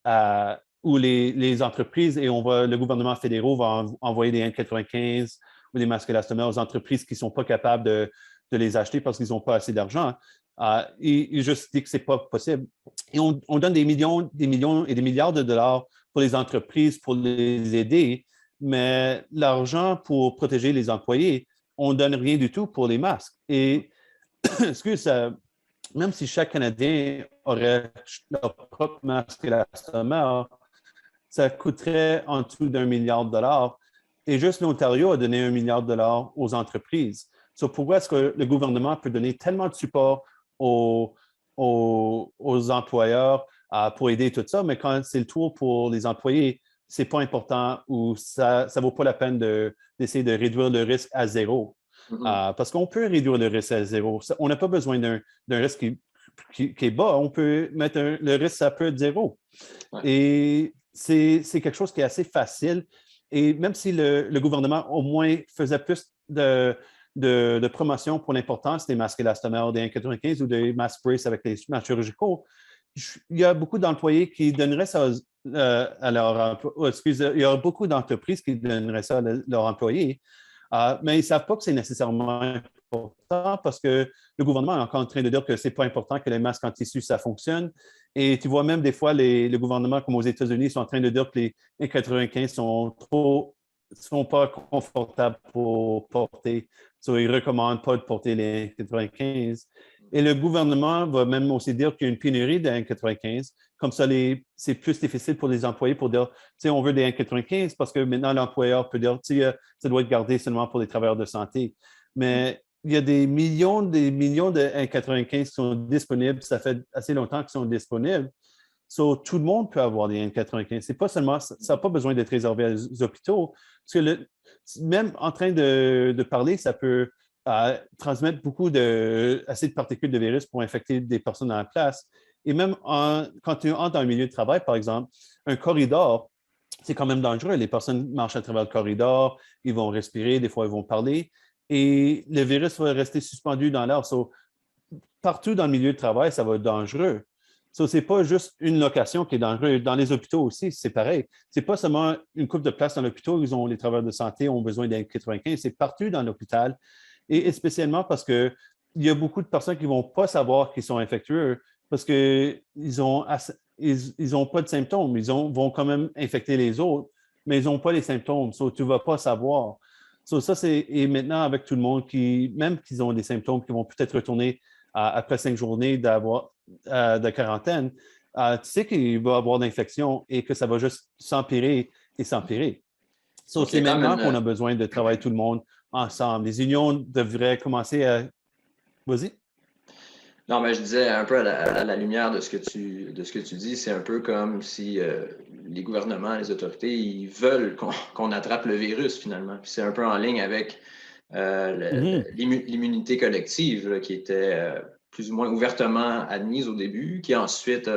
ou les entreprises et le gouvernement fédéral va envoyer des N95 ou des masques Elastomeric aux entreprises qui ne sont pas capables de les acheter parce qu'ils n'ont pas assez d'argent. Ils juste disent que ce n'est pas possible. Et on donne des millions et des milliards de dollars pour les entreprises pour les aider, mais l'argent pour protéger les employés, on ne donne rien du tout pour les masques. Et même si chaque Canadien aurait leur propre masque Elastomeric, ça coûterait en dessous d'1 milliard de dollars. Et juste l'Ontario a donné 1 milliard de dollars aux entreprises. So, pourquoi est-ce que le gouvernement peut donner tellement de support aux employeurs pour aider tout ça, mais quand c'est le tour pour les employés, ce n'est pas important ou ça ne vaut pas la peine d'essayer de réduire le risque à zéro. Parce qu'on peut réduire le risque à zéro. On n'a pas besoin d'un risque qui est bas. On peut mettre le risque, ça peut être zéro. Ouais. Et c'est quelque chose qui est assez facile. Et même si le gouvernement au moins faisait plus de promotion pour l'importance des masques Elastomeric, des N95 ou des masques brace avec les masques chirurgicaux, il y a beaucoup d'employés qui donneraient ça à leur il y a beaucoup d'entreprises qui donneraient ça à leurs employés, mais ils ne savent pas que c'est nécessairement important parce que le gouvernement est encore en train de dire que ce n'est pas important que les masques en tissu, ça fonctionne. Et tu vois même des fois, le gouvernement, comme aux États-Unis, sont en train de dire que les N95 sont pas confortables pour porter. So, ils ne recommandent pas de porter les N95. Et le gouvernement va même aussi dire qu'il y a une pénurie de N95. Comme ça, c'est plus difficile pour les employés pour dire, tu sais, on veut des N95 parce que maintenant, l'employeur peut dire, tu sais, ça doit être gardé seulement pour les travailleurs de santé. Mais il y a des millions de N95 qui sont disponibles. Ça fait assez longtemps qu'ils sont disponibles. So, tout le monde peut avoir des N95. C'est pas seulement, ça n'a pas besoin d'être réservé aux hôpitaux. Parce que même en train de parler, ça peut transmettre assez de particules de virus pour infecter des personnes dans la place. Et même quand tu entres dans un milieu de travail, par exemple, un corridor, c'est quand même dangereux. Les personnes marchent à travers le corridor, ils vont respirer, des fois ils vont parler, et le virus va rester suspendu dans l'air. So, partout dans le milieu de travail, ça va être dangereux. So, ce n'est pas juste une location qui est dangereuse. Dans les hôpitaux aussi, c'est pareil. Ce n'est pas seulement une couple de places dans l'hôpital où les travailleurs de santé ont besoin d'un 95, c'est partout dans l'hôpital. Et spécialement parce qu'il y a beaucoup de personnes qui ne vont pas savoir qu'ils sont infectieux parce qu'ils n'ont pas de symptômes. Vont quand même infecter les autres, mais ils n'ont pas les symptômes. So, tu ne vas pas savoir. So, et maintenant, avec tout le monde même qu'ils ont des symptômes qui vont peut-être retourner après 5 journées de quarantaine, tu sais qu'il va y avoir d'infection et que ça va juste s'empirer et s'empirer. So, Donc, il y c'est a comme maintenant qu'on a besoin de travailler tout le monde ensemble. Les unions devraient commencer à... Vas-y. Non, mais je disais un peu à la lumière de ce que tu dis, c'est un peu comme si les gouvernements, les autorités, ils veulent qu'on attrape le virus finalement. Puis c'est un peu en ligne avec l'immunité collective là, qui était plus ou moins ouvertement admise au début, qui ensuite,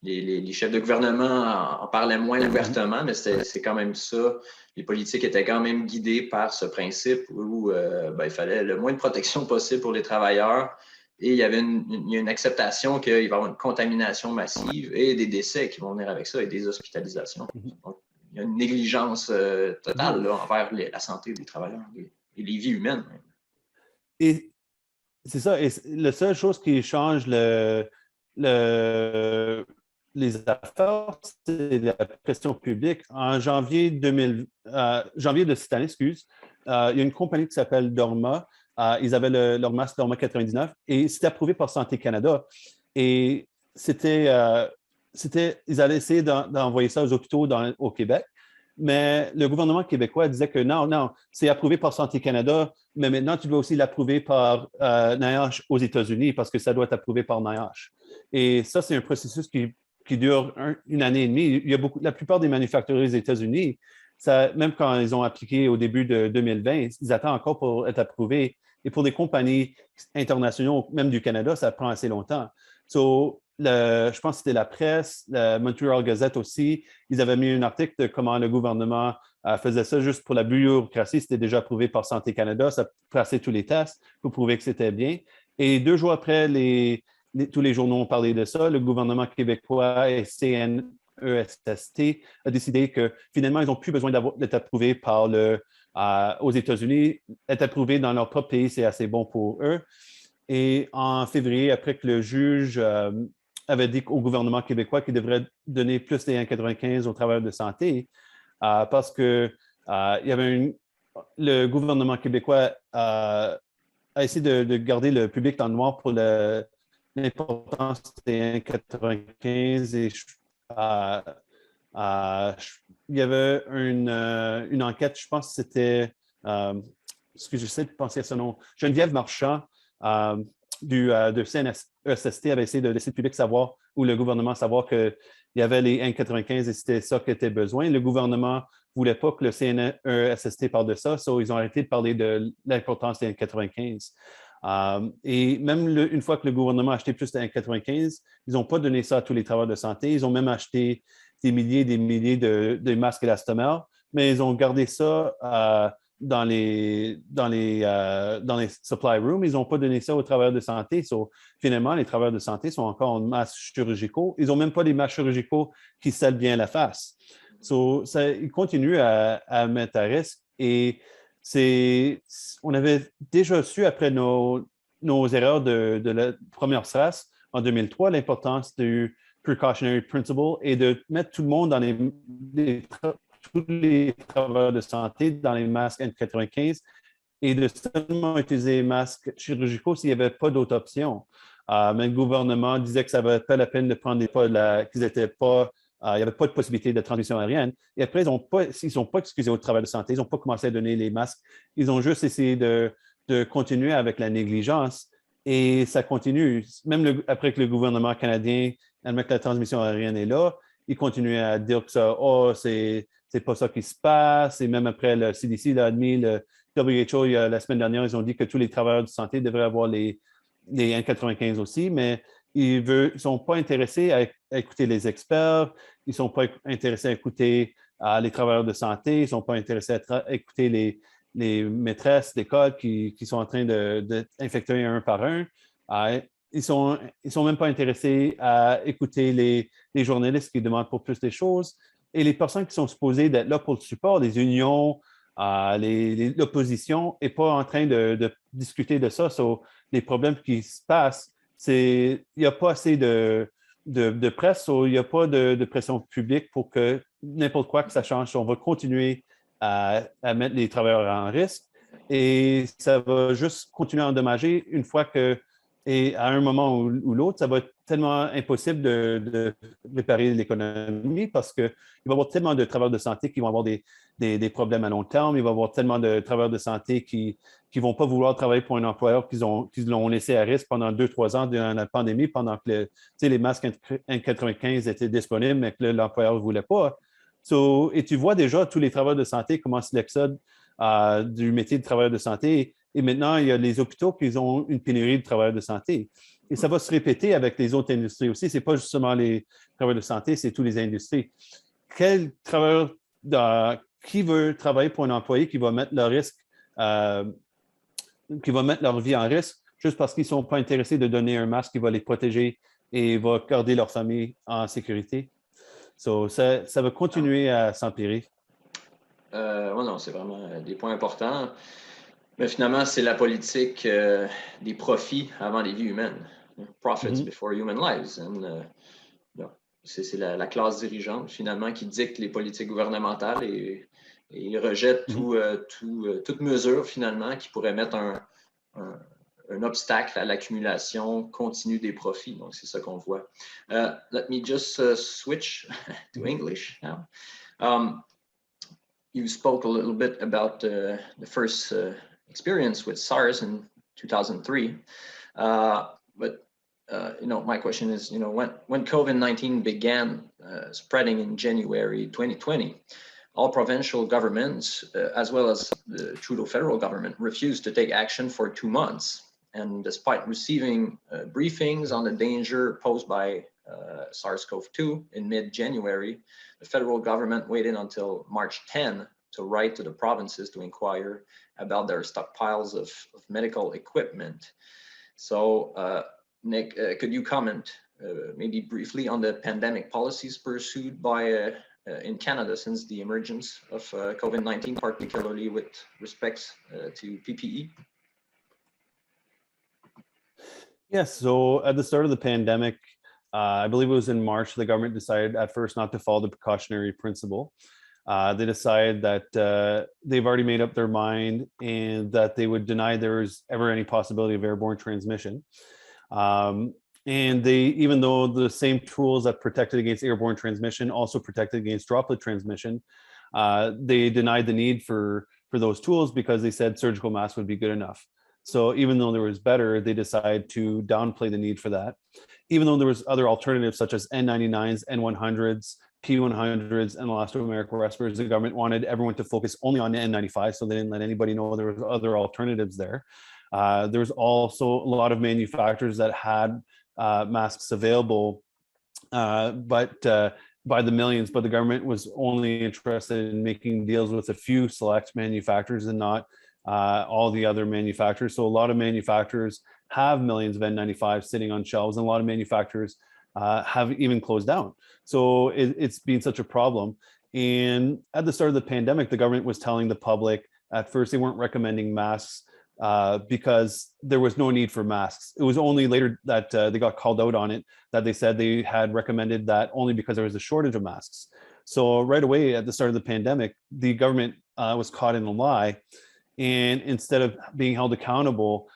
les chefs de gouvernement en parlaient moins ouvertement, mais c'est quand même ça. Les politiques étaient quand même guidés par ce principe où il fallait le moins de protection possible pour les travailleurs. Et il y avait une acceptation qu'il va y avoir une contamination massive et des décès qui vont venir avec ça et des hospitalisations. Donc, il y a une négligence totale là, envers la santé des travailleurs et les vies humaines. Et c'est ça. Et la seule chose qui change les affaires, c'est la pression publique. En janvier de cette année, il y a une compagnie qui s'appelle Dorma. Ils avaient leur masque Dorma 99 et c'était approuvé par Santé Canada. Et ils allaient essayer d'envoyer ça aux hôpitaux au Québec. Mais le gouvernement québécois disait que non, c'est approuvé par Santé Canada, mais maintenant, tu dois aussi l'approuver par NIH aux États-Unis parce que ça doit être approuvé par NIH. Et ça, c'est un processus qui dure une année et demie. La plupart des manufacturiers des États-Unis, même quand ils ont appliqué au début de 2020, ils attendent encore pour être approuvés. Et pour des compagnies internationales, même du Canada, ça prend assez longtemps. So, je pense que c'était la presse, la Montreal Gazette aussi, ils avaient mis un article de comment le gouvernement faisait ça juste pour la bureaucratie. C'était déjà approuvé par Santé Canada, ça passait tous les tests pour prouver que c'était bien. Et 2 jours après, tous les journaux ont parlé de ça. Le gouvernement québécois et CNESST a décidé que finalement, ils n'ont plus besoin d'être approuvés aux États-Unis. Être approuvés dans leur propre pays, c'est assez bon pour eux. Et en février, après que le juge avait dit au gouvernement québécois qu'il devrait donner plus des 1,95 aux travailleurs de santé parce que le gouvernement québécois a essayé de garder le public dans le noir pour l'importance des 1,95 et il y avait une enquête, je pense que c'était, j'essaie de penser à ce nom, Geneviève Marchand de CNESST avait essayé de laisser le public savoir ou le gouvernement savoir qu'il y avait les N95 et c'était ça qui était besoin. Le gouvernement ne voulait pas que le CNESST parle de ça, donc ils ont arrêté de parler de l'importance des N95. Et même une fois que le gouvernement a acheté plus de N95, ils n'ont pas donné ça à tous les travailleurs de santé. Ils ont même acheté des milliers et des milliers de masques Elastomeric, mais ils ont gardé ça dans les supply rooms. Ils n'ont pas donné ça aux travailleurs de santé. Finalement, les travailleurs de santé sont encore en masques chirurgicaux. Ils n'ont même pas des masques chirurgicaux qui scellent bien la face. Ils continuent à mettre à risque. Et on avait déjà su après nos erreurs de la première SRAS en 2003 l'importance du precautionary principle et de mettre tout le monde dans tous les travailleurs de santé dans les masques N95 et de seulement utiliser les masques chirurgicaux s'il n'y avait pas d'autre option. Mais le gouvernement disait que ça ne valait pas la peine de prendre des pas, qu'ils n'étaient pas, il n'y avait pas de possibilité de transmission aérienne. Et après, ils ne sont pas excusés au travail de santé, ils n'ont pas commencé à donner les masques. Ils ont juste essayé de continuer avec la négligence. Et ça continue. Même après que le gouvernement canadien admettre que la transmission aérienne est là, ils continuent à dire que ça, oh, c'est pas ça qui se passe. Et même après, le CDC l'a admis, le WHO, la semaine dernière, ils ont dit que tous les travailleurs de santé devraient avoir les N95 aussi, mais ils ne sont pas intéressés à écouter les experts, ils ne sont pas intéressés à écouter les travailleurs de santé, ils ne sont pas intéressés à écouter les maîtresses d'école qui sont en train d'infecter un par un. Ils sont même pas intéressés à écouter les journalistes qui demandent pour plus des choses. Et les personnes qui sont supposées d'être là pour le support, les unions, l'opposition, n'est pas en train de discuter de ça. Sur les problèmes qui se passent, il n'y a pas assez de presse, il n'y a pas de pression publique pour que n'importe quoi que ça change. On va continuer à mettre les travailleurs en risque et ça va juste continuer à endommager une fois que, et à un moment ou l'autre, ça va être tellement impossible de réparer l'économie parce qu'il va y avoir tellement de travailleurs de santé qui vont avoir des problèmes à long terme. Il va y avoir tellement de travailleurs de santé qui ne vont pas vouloir travailler pour un employeur qu'ils l'ont laissé à risque pendant 2-3 ans durant la pandémie, pendant que les masques N95 étaient disponibles, mais que l'employeur ne voulait pas. Et tu vois déjà tous les travailleurs de santé commencent l'exode du métier de travailleur de santé. Et maintenant, il y a les hôpitaux qui ont une pénurie de travailleurs de santé. Et ça va se répéter avec les autres industries aussi. Ce n'est pas justement les travailleurs de santé, c'est toutes les industries. Quel travailleur qui veut travailler pour un employé qui va mettre leur risque, qui va mettre leur vie en risque juste parce qu'ils ne sont pas intéressés de donner un masque qui va les protéger et va garder leur famille en sécurité? Ça va continuer à s'empirer. Ouais, non, c'est vraiment des points importants. Mais finalement, c'est la politique des profits avant les vies humaines. Profits before human lives. C'est la classe dirigeante, finalement, qui dicte les politiques gouvernementales et ils rejettent toute mesure, finalement, qui pourrait mettre un obstacle à l'accumulation continue des profits. Donc, c'est ça qu'on voit. Let me just switch to English now. You spoke a little bit about the first experience with SARS in 2003, but my question is, when COVID-19 began spreading in January 2020, all provincial governments, as well as the Trudeau federal government, refused to take action for 2 months. And despite receiving briefings on the danger posed by SARS-CoV-2 in mid-January, the federal government waited until March 10 to write to the provinces to inquire about their stockpiles of medical equipment. So, Nick, could you comment maybe briefly on the pandemic policies pursued by in Canada since the emergence of COVID-19, particularly with respects to PPE? Yes, so at the start of the pandemic, I believe it was in March, the government decided at first not to follow the precautionary principle. They decided that they've already made up their mind and that they would deny there was ever any possibility of airborne transmission. And even though the same tools that protected against airborne transmission also protected against droplet transmission, they denied the need for those tools because they said surgical masks would be good enough. So even though there was better, they decided to downplay the need for that. Even though there was other alternatives such as N99s, N100s, P100s, and elastomeric respirators, the government wanted everyone to focus only on the N95, so they didn't let anybody know there was other alternatives there. There was also a lot of manufacturers that had masks available, but by the millions, but the government was only interested in making deals with a few select manufacturers and not all the other manufacturers. So a lot of manufacturers have millions of N95 sitting on shelves, and a lot of manufacturers have even closed down. So it's been such a problem. And at the start of the pandemic, the government was telling the public, at first they weren't recommending masks because there was no need for masks. It was only later that they got called out on it, that they said they had recommended that only because there was a shortage of masks. So right away at the start of the pandemic, the government was caught in a lie. And instead of being held accountable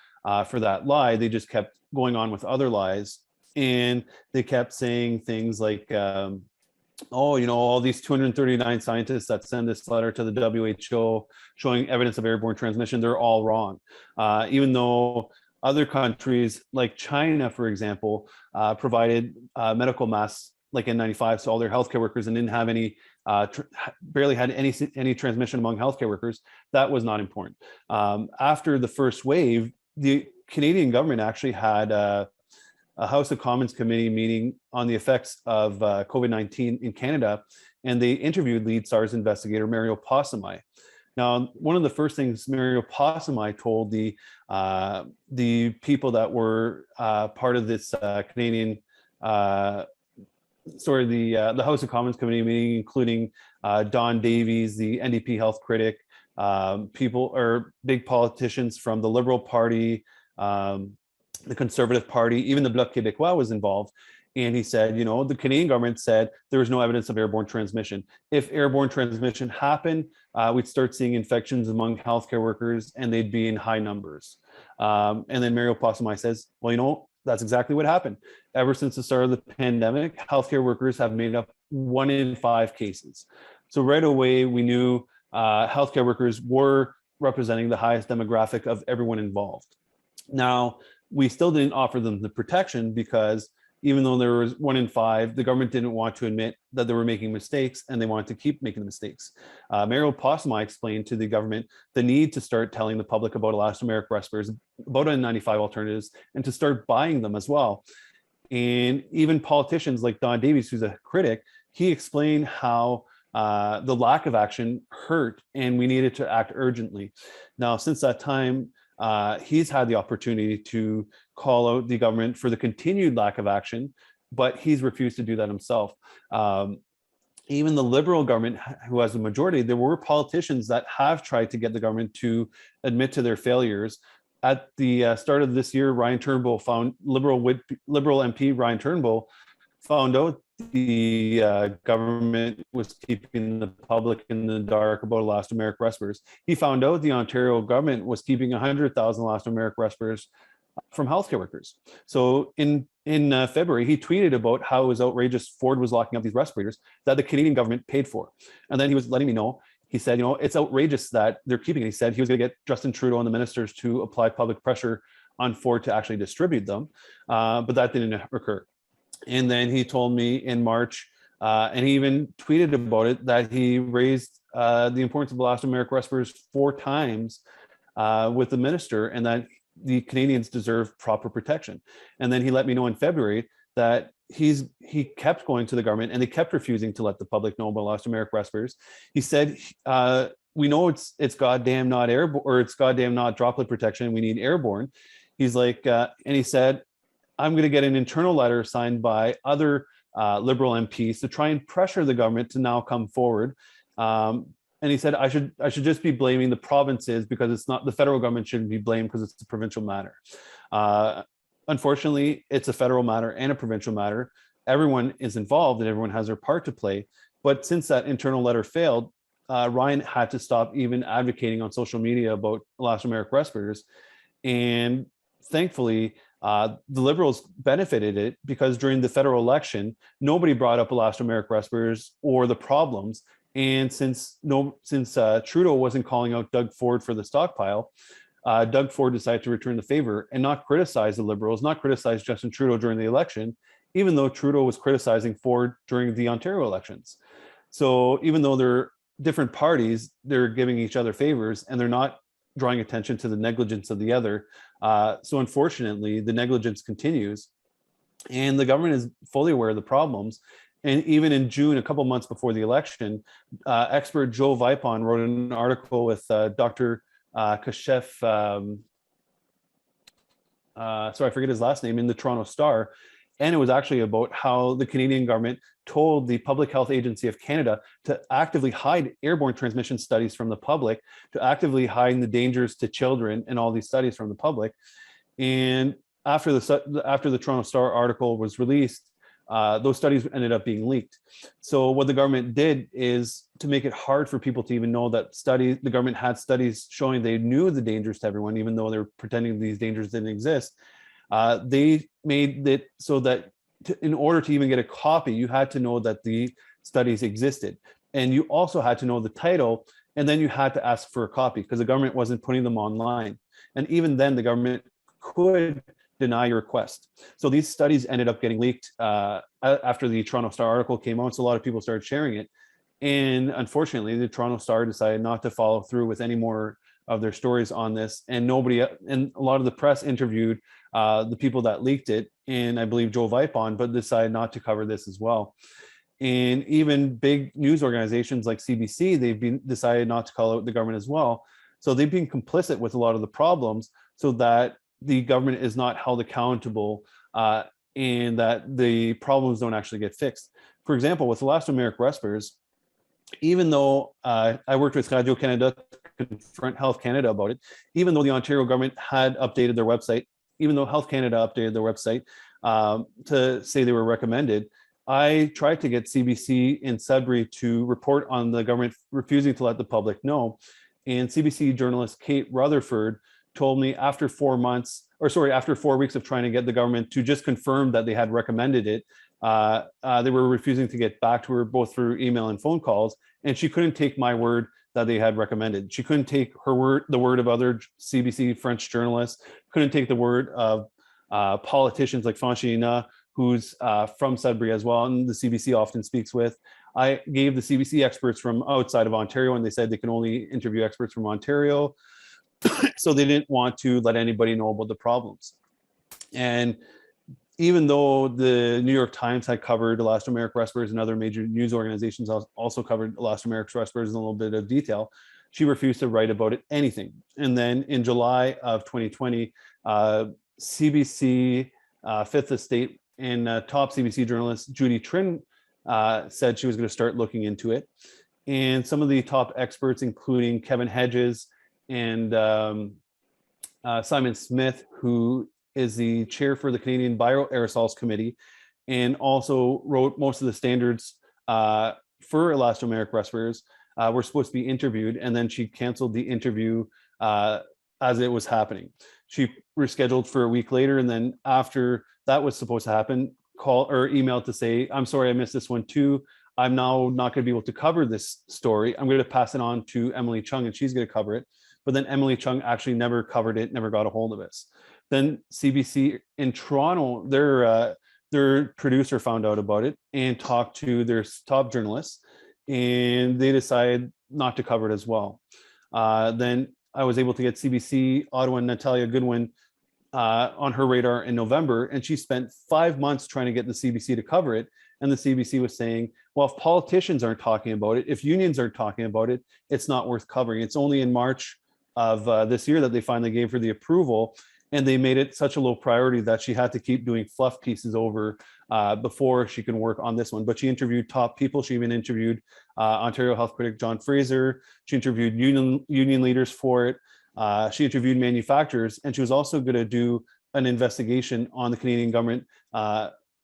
for that lie, they just kept going on with other lies. And they kept saying things like, all these 239 scientists that send this letter to the WHO showing evidence of airborne transmission, they're all wrong. Even though Other countries like China, for example, provided medical masks like N95 to all their healthcare workers and didn't have any, barely had any transmission among healthcare workers. That was not important. After the first wave, the Canadian government actually had a House of Commons committee meeting on the effects of COVID-19 in Canada, and they interviewed lead SARS investigator Mario Possami. Now, one of the first things Mario Possami told the people that were part of this Canadian, the House of Commons committee meeting, including Don Davies, the NDP health critic, people or big politicians from the Liberal Party, the Conservative Party, even the Bloc Québécois was involved. And he said, you know, the Canadian government said there was no evidence of airborne transmission. If airborne transmission happened, we'd start seeing infections among healthcare workers and they'd be in high numbers. And then Mario Possami says, well, you know, that's exactly what happened. Ever since the start of the pandemic, healthcare workers have made up 1 in 5 cases. So right away, we knew healthcare workers were representing the highest demographic of everyone involved. Now, we still didn't offer them the protection because even though there was 1 in 5, the government didn't want to admit that they were making mistakes and they wanted to keep making mistakes. Mario Possami explained to the government the need to start telling the public about elastomeric respirators, about N95 alternatives, and to start buying them as well. And even politicians like Don Davies, who's a critic, he explained how the lack of action hurt and we needed to act urgently. Now, since that time, he's had the opportunity to call out the government for the continued lack of action, but he's refused to do that himself. Even the Liberal government, who has the majority, there were politicians that have tried to get the government to admit to their failures. At the start of this year, Ryan Turnbull found Liberal MP Ryan Turnbull found out the government was keeping the public in the dark about elastomeric respirators. He found out the Ontario government was keeping 100,000 elastomeric respirators from healthcare workers. So in February, he tweeted about how it was outrageous Ford was locking up these respirators that the Canadian government paid for. And then he was letting me know, he said, you know, it's outrageous that they're keeping it. He said he was going to get Justin Trudeau and the ministers to apply public pressure on Ford to actually distribute them, but that didn't occur. And then he told me in March, and he even tweeted about it, that he raised the importance of elastomeric respirators 4 times with the minister and that the Canadians deserve proper protection. And then he let me know in February that he kept going to the government and they kept refusing to let the public know about elastomeric respirators. He said, we know it's goddamn not airborne, or it's goddamn not droplet protection. We need airborne. He's like, and he said, I'm going to get an internal letter signed by other Liberal MPs to try and pressure the government to now come forward. And he said, I should just be blaming the provinces because it's not, the federal government shouldn't be blamed because it's a provincial matter. Unfortunately, it's a federal matter and a provincial matter. Everyone is involved and everyone has their part to play. But since that internal letter failed, Ryan had to stop even advocating on social media about elastomeric respirators. And thankfully, the Liberals benefited it because during the federal election, nobody brought up elastomeric respirators or the problems. And since Trudeau wasn't calling out Doug Ford for the stockpile, Doug Ford decided to return the favor and not criticize the Liberals, not criticize Justin Trudeau during the election, even though Trudeau was criticizing Ford during the Ontario elections. So even though they're different parties, they're giving each other favors and they're not drawing attention to the negligence of the other. So unfortunately, the negligence continues and the government is fully aware of the problems. And even in June, a couple months before the election, expert Joe Vipon wrote an article with Dr. Kashef, sorry, I forget his last name, in the Toronto Star. And it was actually about how the Canadian government told the Public Health Agency of Canada to actively hide airborne transmission studies from the public, to actively hide the dangers to children and all these studies from the public. And after the Toronto Star article was released, those studies ended up being leaked. So what the government did is to make it hard for people to even know that the government had studies showing they knew the dangers to everyone, even though they're pretending these dangers didn't exist. They made it so that in order to even get a copy, you had to know that the studies existed. And you also had to know the title, and then you had to ask for a copy because the government wasn't putting them online. And even then, the government could deny your request. So these studies ended up getting leaked after the Toronto Star article came out. So a lot of people started sharing it. And unfortunately, the Toronto Star decided not to follow through with any more of their stories on this. And and a lot of the press interviewed the people that leaked it, and I believe Joe Vipon, but decided not to cover this as well. And even big news organizations like CBC, they've decided not to call out the government as well. So they've been complicit with a lot of the problems, so that the government is not held accountable and that the problems don't actually get fixed. For example, with Elastomeric respirators, even though I worked with Radio Canada to confront Health Canada about it, even though the Ontario government had updated their website, even though Health Canada updated their website to say they were recommended, I tried to get CBC in Sudbury to report on the government refusing to let the public know. And CBC journalist Kate Rutherford told me after 4 weeks of trying to get the government to just confirm that they had recommended it, they were refusing to get back to her both through email and phone calls, and she couldn't take my word that they had recommended. She couldn't take her word, the word of other CBC French journalists, couldn't take the word of politicians like Franchina, who's from Sudbury as well, and the CBC often speaks with. I gave the CBC experts from outside of Ontario, and they said they can only interview experts from Ontario. So they didn't want to let anybody know about the problems. And even though the New York Times had covered Elastomeric respirators and other major news organizations also covered Elastomeric respirators in a little bit of detail, she refused to write about it, anything. And then in July of 2020, CBC, Fifth Estate, and top CBC journalist Judy Trin said she was going to start looking into it. And some of the top experts, including Kevin Hedges and Simon Smith, who is the chair for the Canadian Bioaerosols Committee, and also wrote most of the standards for elastomeric respirators, were supposed to be interviewed, and then she canceled the interview as it was happening. She rescheduled for a week later, and then after that was supposed to happen, call or email to say, I'm sorry, I missed this one too. I'm now not going to be able to cover this story. I'm going to pass it on to Emily Chung, and she's going to cover it. But then Emily Chung actually never covered it, never got a hold of us. Then CBC in Toronto, their producer found out about it and talked to their top journalists, and they decided not to cover it as well. Then I was able to get CBC Ottawa and Natalia Goodwin on her radar in November, and she spent 5 months trying to get the CBC to cover it. And the CBC was saying, well, if politicians aren't talking about it, if unions aren't talking about it, it's not worth covering. It's only in March of this year that they finally gave her the approval, and they made it such a low priority that she had to keep doing fluff pieces over before she can work on this one. But she interviewed top people. She even interviewed Ontario health critic John Fraser. She interviewed union leaders for it. She interviewed manufacturers, and she was also going to do an investigation on the Canadian government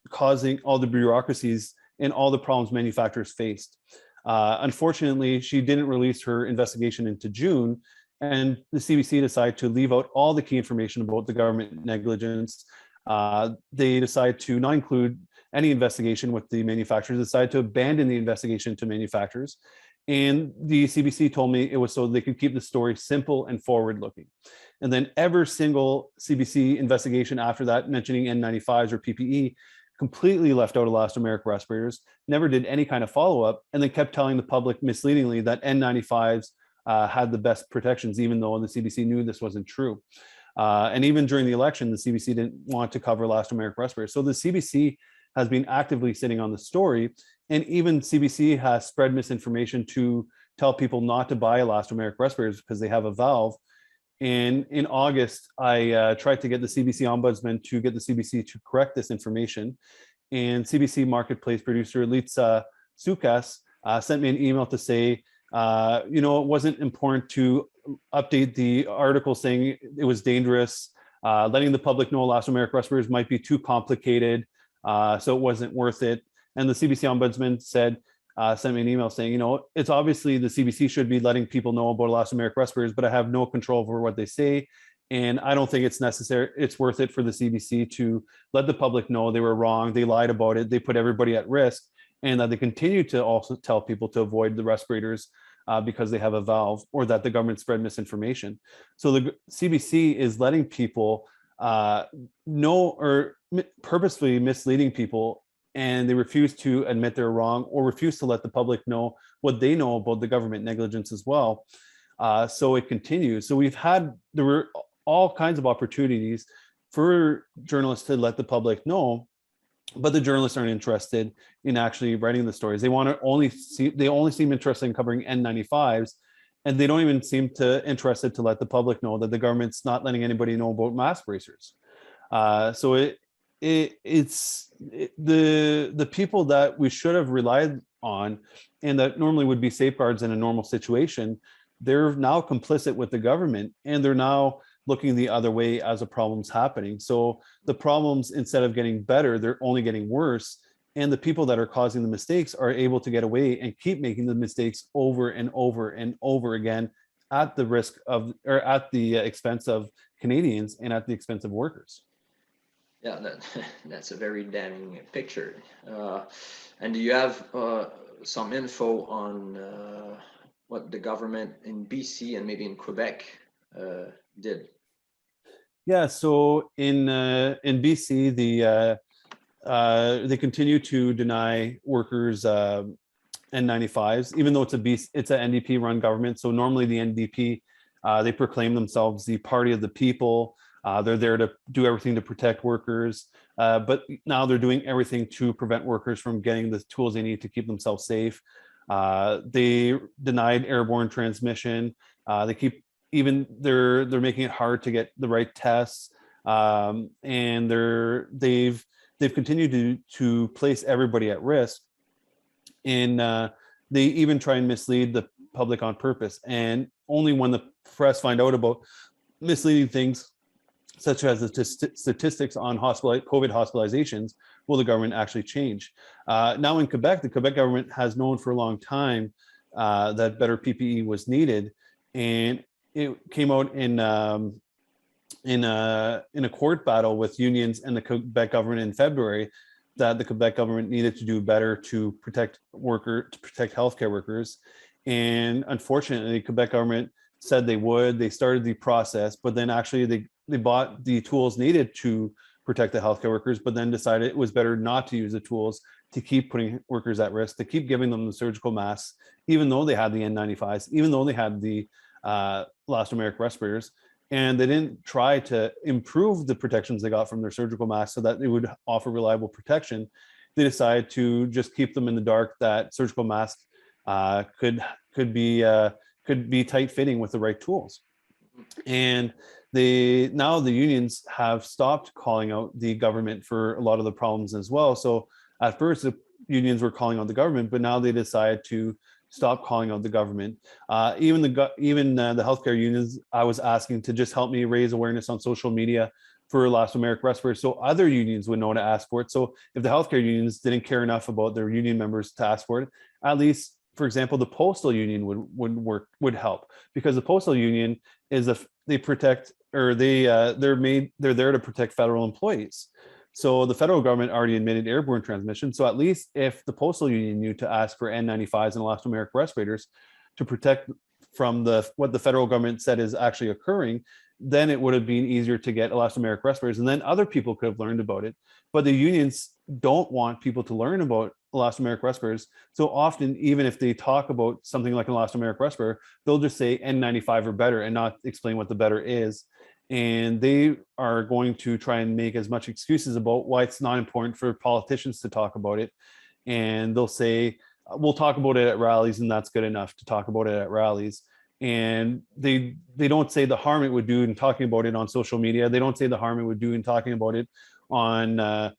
causing all the bureaucracies and all the problems manufacturers faced. Unfortunately, she didn't release her investigation into June, and the CBC decided to leave out all the key information about the government negligence. They decided to not include any investigation with the manufacturers, decided to abandon the investigation to manufacturers. And the CBC told me it was so they could keep the story simple and forward-looking. And then every single CBC investigation after that, mentioning N95s or PPE, completely left out elastomeric respirators, never did any kind of follow-up, and then kept telling the public misleadingly that N95s had the best protections, even though the CBC knew this wasn't true. And even during the election, the CBC didn't want to cover elastomeric respirators. So the CBC has been actively sitting on the story, and even CBC has spread misinformation to tell people not to buy elastomeric respirators because they have a valve. And in August, I tried to get the CBC ombudsman to get the CBC to correct this information. And CBC marketplace producer Litsa Sukas sent me an email to say, it wasn't important to update the article saying it was dangerous, letting the public know elastomeric respirators might be too complicated, so it wasn't worth it. And the CBC ombudsman said, sent me an email saying, it's obviously the CBC should be letting people know about elastomeric respirators, but I have no control over what they say. And I don't think it's necessary. It's worth it for the CBC to let the public know they were wrong. They lied about it. They put everybody at risk, and that they continue to also tell people to avoid the respirators because they have a valve, or that the government spread misinformation. So the CBC is letting people know or purposefully misleading people, and they refuse to admit they're wrong or refuse to let the public know what they know about the government negligence as well. So it continues. So there were all kinds of opportunities for journalists to let the public know, but the journalists aren't interested in actually writing the stories. They only seem interested in covering N95s, and they don't even seem interested to let the public know that the government's not letting anybody know about mask bracers. So the people that we should have relied on, and that normally would be safeguards in a normal situation, they're now complicit with the government, and they're now looking the other way as a problem's happening. So the problems, instead of getting better, they're only getting worse. And the people that are causing the mistakes are able to get away and keep making the mistakes over and over and over again, at the risk of, or at the expense of Canadians, and at the expense of workers. Yeah, that's a very damning picture. And do you have some info on what the government in BC and maybe in Quebec did? Yeah, so in BC, they continue to deny workers N95s, even though it's an NDP run government. So normally the NDP, they proclaim themselves the party of the people. They're there to do everything to protect workers, but now they're doing everything to prevent workers from getting the tools they need to keep themselves safe. They denied airborne transmission. They're making it hard to get the right tests, and they've continued to place everybody at risk, and they even try and mislead the public on purpose. And only when the press find out about misleading things, such as the statistics on COVID hospitalizations, will the government actually change. Now in Quebec, the Quebec government has known for a long time that better PPE was needed, and it came out in a court battle with unions and the Quebec government in February, that the Quebec government needed to do better to protect healthcare workers. And unfortunately, the Quebec government said they would. They started the process, but then actually they bought the tools needed to protect the healthcare workers, but then decided it was better not to use the tools, to keep putting workers at risk, to keep giving them the surgical masks, even though they had the N95s, even though they had the elastomeric respirators. And they didn't try to improve the protections they got from their surgical masks so that they would offer reliable protection. They decided to just keep them in the dark, that surgical masks could be tight fitting with the right tools. And now the unions have stopped calling out the government for a lot of the problems as well. So at first the unions were calling out the government, but now they decided to stop calling out the government. Even the healthcare unions, I was asking to just help me raise awareness on social media for elastomeric respirators, so other unions would know to ask for it. So if the healthcare unions didn't care enough about their union members to ask for it, at least, for example, the postal union would help, because the postal union they're there to protect federal employees. So the federal government already admitted airborne transmission. So at least if the postal union knew to ask for N95s and elastomeric respirators to protect from what the federal government said is actually occurring, then it would have been easier to get elastomeric respirators, and then other people could have learned about it. But the unions don't want people to learn about elastomeric respirators. So often, even if they talk about something like an elastomeric respirator, they'll just say N95 or better and not explain what the better is. And they are going to try and make as much excuses about why it's not important for politicians to talk about it. And they'll say, we'll talk about it at rallies, and that's good enough to talk about it at rallies. And they don't say the harm it would do in talking about it on social media. They don't say the harm it would do in talking about it on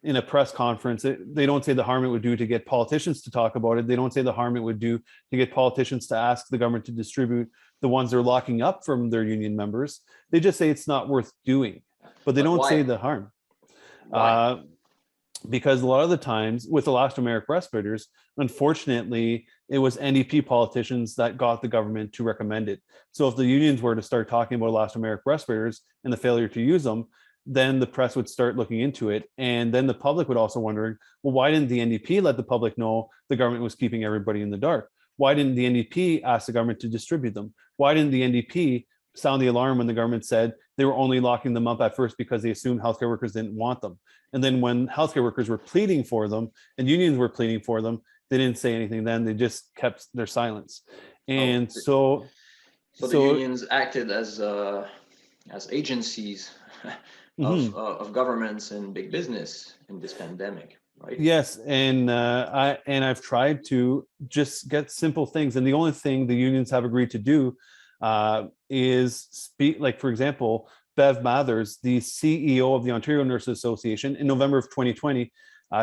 in a press conference. They don't say the harm it would do to get politicians to talk about it. They don't say the harm it would do to get politicians to ask the government to distribute the ones they're locking up from their union members. They just say it's not worth doing, but they don't say the harm. Because a lot of the times with elastomeric respirators, unfortunately, it was NDP politicians that got the government to recommend it. So if the unions were to start talking about elastomeric respirators and the failure to use them, then the press would start looking into it. And then the public would also wondering, well, why didn't the NDP let the public know the government was keeping everybody in the dark? Why didn't the NDP ask the government to distribute them? Why didn't the NDP sound the alarm when the government said they were only locking them up at first because they assumed healthcare workers didn't want them. And then when healthcare workers were pleading for them and unions were pleading for them, they didn't say anything then. They just kept their silence. And So the unions acted as agencies mhm. of governments and big business in this pandemic, right? Yes, and I've tried to just get simple things, and the only thing the unions have agreed to do is speak. Like, for example, Bev Mathers, the CEO of the Ontario Nurses Association, in November of 2020,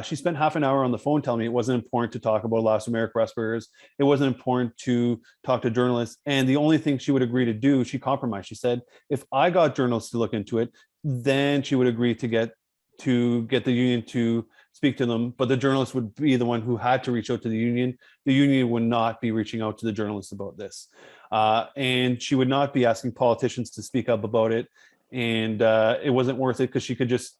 she spent half an hour on the phone telling me it wasn't important to talk about elastomeric respirators. It wasn't important to talk to journalists, and the only thing she would agree to do, she compromised. She said, if I got journalists to look into it, then she would agree to get the union to speak to them, but the journalist would be the one who had to reach out to the union. The union would not be reaching out to the journalists about this. And she would not be asking politicians to speak up about it. And it wasn't worth it because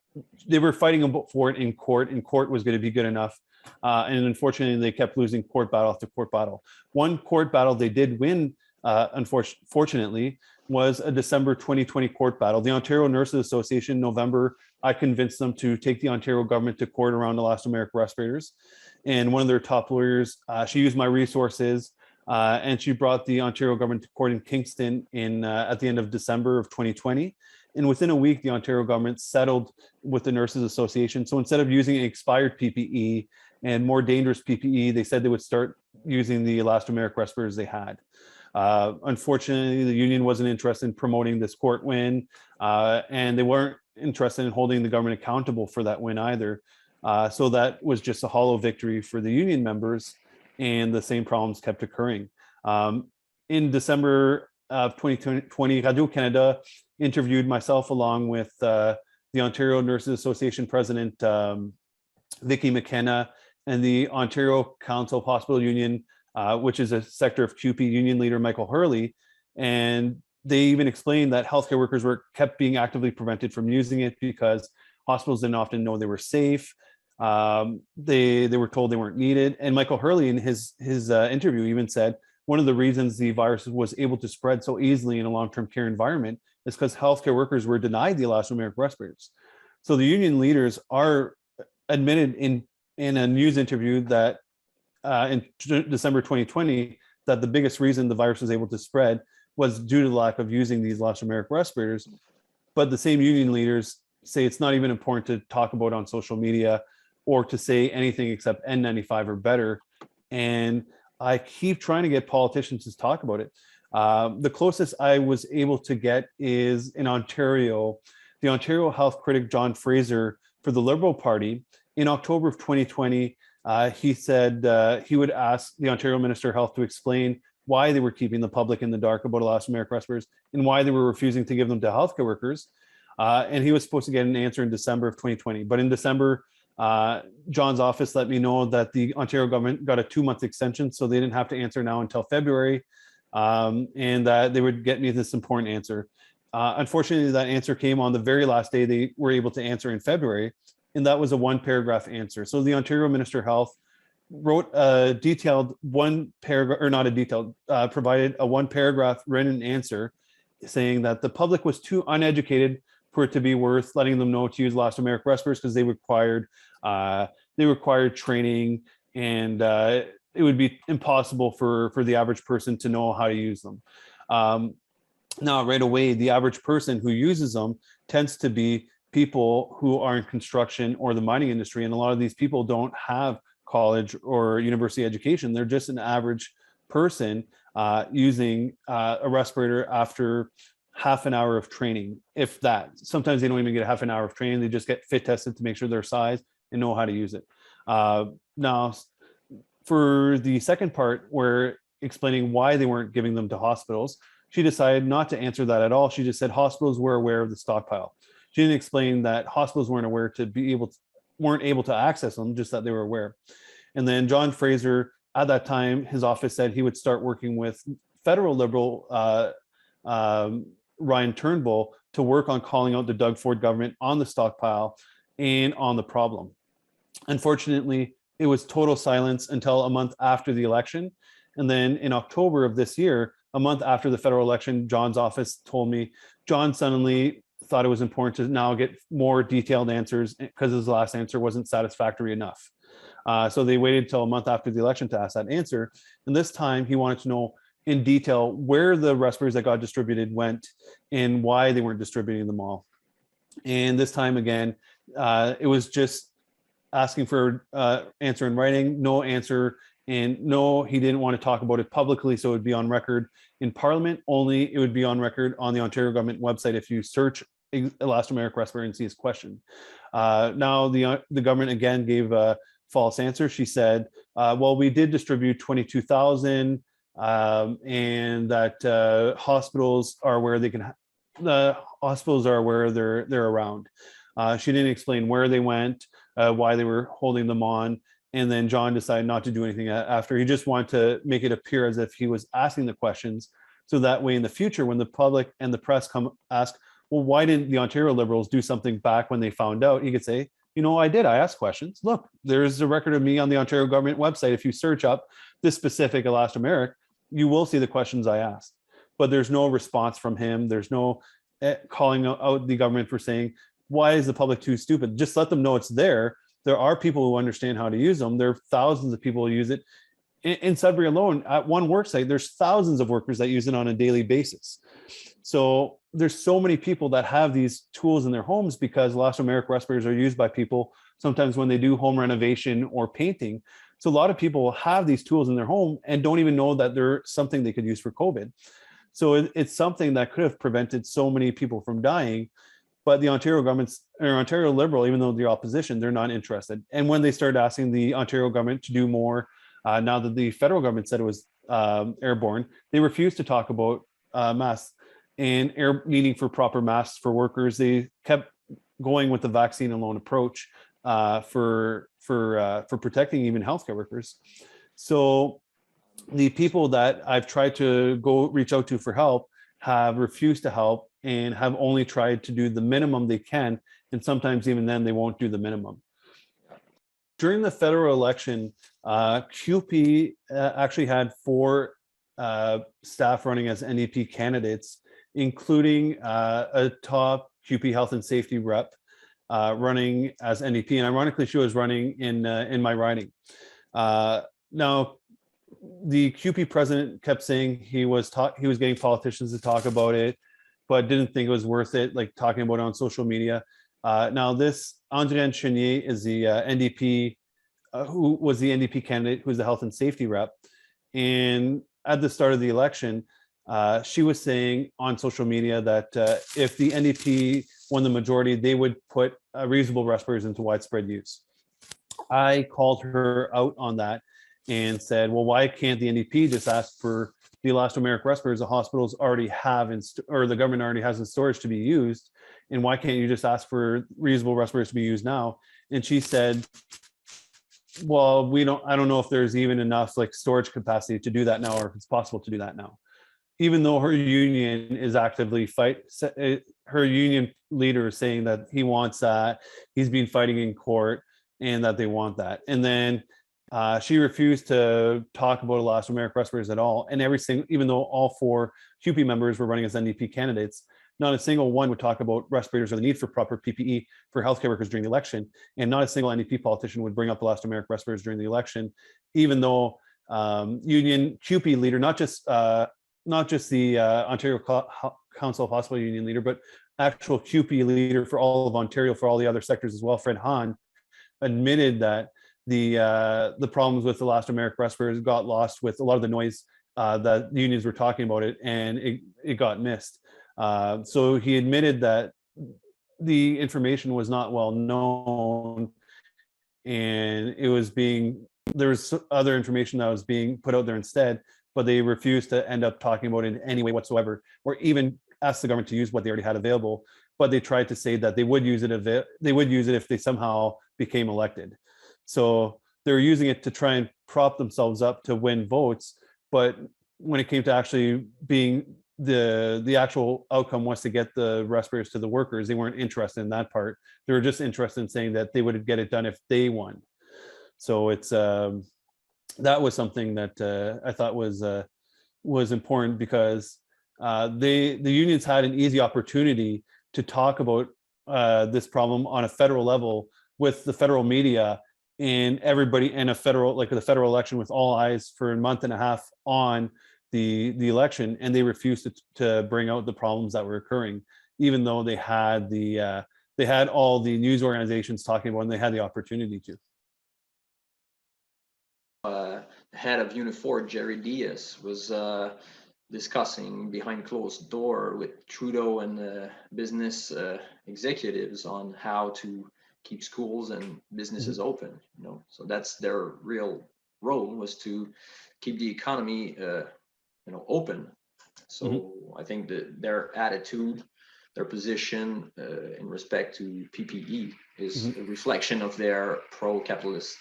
they were fighting for it in court, and court was going to be good enough. And unfortunately, they kept losing court battle after court battle. One court battle they did win, unfortunately, was a December 2020 court battle. The Ontario Nurses Association, November, I convinced them to take the Ontario government to court around elastomeric respirators. And one of their top lawyers, she used my resources, and she brought the Ontario government to court in Kingston at the end of December of 2020. And within a week, the Ontario government settled with the Nurses Association. So instead of using expired PPE and more dangerous PPE, they said they would start using the elastomeric respirators they had. Unfortunately, the union wasn't interested in promoting this court win, and they weren't interested in holding the government accountable for that win either. So that was just a hollow victory for the union members, and the same problems kept occurring. In December of 2020, Radio-Canada interviewed myself along with the Ontario Nurses Association President, Vicky McKenna, and the Ontario Council of Hospital Union, which is a sector of CUPE union leader, Michael Hurley. And they even explained that healthcare workers were kept being actively prevented from using it because hospitals didn't often know they were safe. They were told they weren't needed. And Michael Hurley in his interview even said, one of the reasons the virus was able to spread so easily in a long-term care environment is because healthcare workers were denied the elastomeric respirators. So the union leaders are admitted in a news interview that in December 2020, that the biggest reason the virus was able to spread was due to the lack of using these elastomeric respirators. But the same union leaders say it's not even important to talk about on social media or to say anything except N95 or better. And I keep trying to get politicians to talk about it. The closest I was able to get is in Ontario. The Ontario health critic, John Fraser, for the Liberal Party, in October of 2020, he said he would ask the Ontario Minister of Health to explain why they were keeping the public in the dark about elastomeric respirators and why they were refusing to give them to healthcare workers. And he was supposed to get an answer in December of 2020. But in December, John's office let me know that the Ontario government got a 2-month extension, so they didn't have to answer now until February, and that they would get me this important answer. Unfortunately, that answer came on the very last day they were able to answer in February, and that was a 1-paragraph answer. So the Ontario Minister of Health wrote a detailed provided a 1-paragraph written answer saying that the public was too uneducated for it to be worth letting them know to use elastomeric respirators because they required training, and it would be impossible for the average person to know how to use them. Now, right away, the average person who uses them tends to be people who are in construction or the mining industry, and a lot of these people don't have college or university education. They're just an average person using a respirator after half an hour of training, if that. Sometimes they don't even get half an hour of training. They just get fit tested to make sure they're size and know how to use it. Now, for the second part, where explaining why they weren't giving them to hospitals, she decided not to answer that at all. She just said hospitals were aware of the stockpile. She didn't explain that hospitals weren't able to access them, just that they were aware. And then John Fraser, at that time, his office said he would start working with federal Liberal Ryan Turnbull to work on calling out the Doug Ford government on the stockpile and on the problem. Unfortunately, it was total silence until a month after the election. And then in October of this year, a month after the federal election, John's office told me John suddenly thought it was important to now get more detailed answers because his last answer wasn't satisfactory enough. So they waited till a month after the election to ask that answer. And this time he wanted to know in detail where the respirators that got distributed went and why they weren't distributing them all. And this time again, it was just asking for answer in writing, no answer. And no, he didn't want to talk about it publicly, so it would be on record in Parliament. Only it would be on record on the Ontario government website if you search Elastomeric respirator and see his question. Now the government again gave a false answer. She said, well, we did distribute 22,000 and that hospitals are where they can, the hospitals are where they're around. She didn't explain where they went, why they were holding them on. And then John decided not to do anything after. He just wanted to make it appear as if he was asking the questions. So that way in the future, when the public and the press come ask, well, why didn't the Ontario Liberals do something back when they found out? He could say, you know, I did. I asked questions. Look, there's a record of me on the Ontario government website. If you search up this specific Elastomeric, you will see the questions I asked. But there's no response from him. There's no calling out the government for saying, why is the public too stupid? Just let them know it's there. There are people who understand how to use them. There are thousands of people who use it. In Sudbury alone, at one work site, there's thousands of workers that use it on a daily basis. So there's so many people that have these tools in their homes because elastomeric respirators are used by people sometimes when they do home renovation or painting. So a lot of people have these tools in their home and don't even know that they're something they could use for COVID. So it's something that could have prevented so many people from dying. But the Ontario government's or Ontario Liberal, even though they're opposition, they're not interested. And when they started asking the Ontario government to do more, now that the federal government said it was airborne, they refused to talk about masks and needing for proper masks for workers. They kept going with the vaccine alone approach for protecting even healthcare workers. So the people that I've tried to go reach out to for help have refused to help and have only tried to do the minimum they can. And sometimes even then they won't do the minimum. During the federal election, QP actually had 4 staff running as NDP candidates, including a top QP health and safety rep running as NDP. And ironically, she was running in my riding. Now, the QP president kept saying he was getting politicians to talk about it, but didn't think it was worth it, like talking about it on social media. Now this Andréane Chenier is the NDP, who was the NDP candidate, who's the health and safety rep. And at the start of the election, she was saying on social media that if the NDP won the majority, they would put reusable respirators into widespread use. I called her out on that and said, well, why can't the NDP just ask for the elastomeric respirators the hospitals already have or the government already has in storage to be used? And why can't you just ask for reusable respirators to be used now? And she said, well, I don't know if there's even enough like storage capacity to do that now, or if it's possible to do that now. Even though her union is actively her union leader is saying that he wants that, he's been fighting in court and that they want that. And then she refused to talk about elastomeric respirators at all. And even though all 4 QP members were running as NDP candidates, not a single one would talk about respirators or the need for proper PPE for healthcare workers during the election. And not a single NDP politician would bring up elastomeric respirators during the election, even though union QP leader, not just the Ontario Council of Hospital Union leader, but actual QP leader for all of Ontario, for all the other sectors as well, Fred Hahn, admitted that the problems with elastomeric respirators got lost with a lot of the noise that the unions were talking about it, and it got missed. So he admitted that the information was not well known, and there was other information that was being put out there instead, but they refused to end up talking about it in any way whatsoever, or even ask the government to use what they already had available. But they tried to say that they would use it if they somehow became elected. So they're using it to try and prop themselves up to win votes. But when it came to actually being the actual outcome was to get the respirators to the workers, they weren't interested in that part. They were just interested in saying that they would get it done if they won. So it's that was something that I thought was was important because the unions had an easy opportunity to talk about this problem on a federal level with the federal media and everybody in a federal, like the federal election, with all eyes for a month and a half on the election, and they refused to bring out the problems that were occurring, even though they had all the news organizations talking about it, and they had the opportunity to. Head of Unifor, Jerry Diaz, was discussing behind closed door with Trudeau and business executives on how to keep schools and businesses open. So that's their real role, was to keep the economy open. So I think that their attitude, their position in respect to PPE is a reflection of their pro-capitalist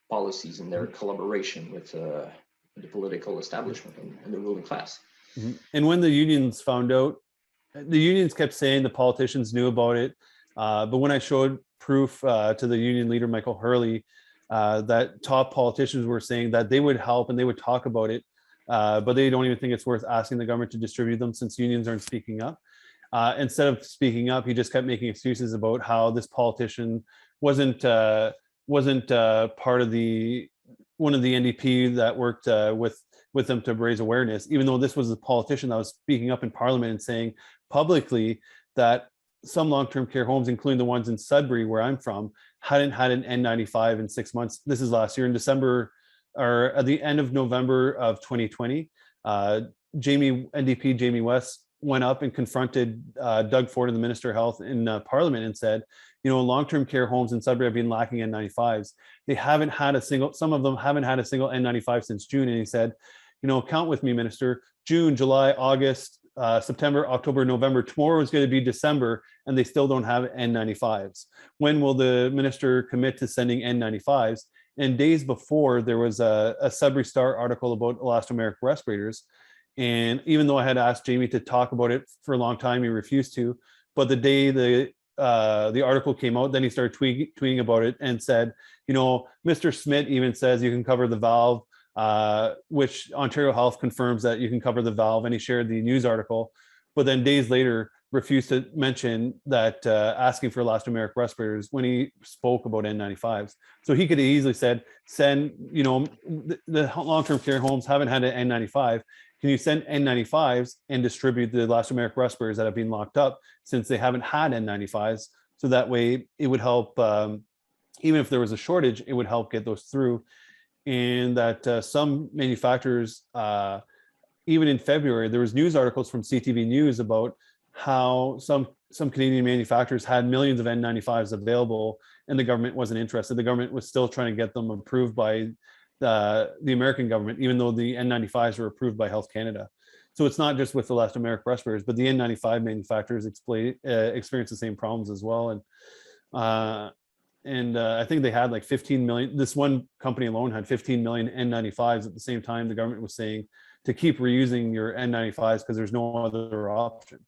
policies and their collaboration with the political establishment and the ruling class. And when the unions found out, the unions kept saying the politicians knew about it. But when I showed proof to the union leader, Michael Hurley, that top politicians were saying that they would help and they would talk about it, but they don't even think it's worth asking the government to distribute them since unions aren't speaking up. Instead of speaking up, he just kept making excuses about how this politician wasn't part of one of the NDP that worked with them to raise awareness, even though this was a politician that was speaking up in Parliament and saying publicly that some long-term care homes, including the ones in Sudbury, where I'm from, hadn't had an N95 in 6 months. This is last year in December, or at the end of November of 2020. NDP Jamie West went up and confronted Doug Ford, the Minister of Health, in Parliament, and said, long-term care homes in Sudbury have been lacking N95s. They haven't had a single, some of them haven't had a single N95 since June. And he said, count with me, Minister, June, July, August, September, October, November, tomorrow is going to be December, and they still don't have N95s. When will the minister commit to sending N95s? And days before, there was a Sudbury Star article about elastomeric respirators. And even though I had asked Jamie to talk about it for a long time, he refused to. But the day the article came out, then he started tweeting about it and said, Mr. Smit even says you can cover the valve, which Ontario Health confirms that you can cover the valve, and he shared the news article. But then days later, refused to mention that asking for elastomeric respirators when he spoke about N95s. So he could have easily said, send, the long-term care homes haven't had an N95. Can you send N95s and distribute the elastomeric respirators that have been locked up since they haven't had N95s? So that way it would help, even if there was a shortage, it would help get those through. And that some manufacturers, even in February, there was news articles from CTV News about how some Canadian manufacturers had millions of N95s available and the government wasn't interested. The government was still trying to get them approved by the American government, even though the N95s were approved by Health Canada. So it's not just with elastomeric respirators, but the N95 manufacturers experience the same problems as well. And I think they had like 15 million, this one company alone had 15 million N95s at the same time the government was saying to keep reusing your N95s because there's no other option.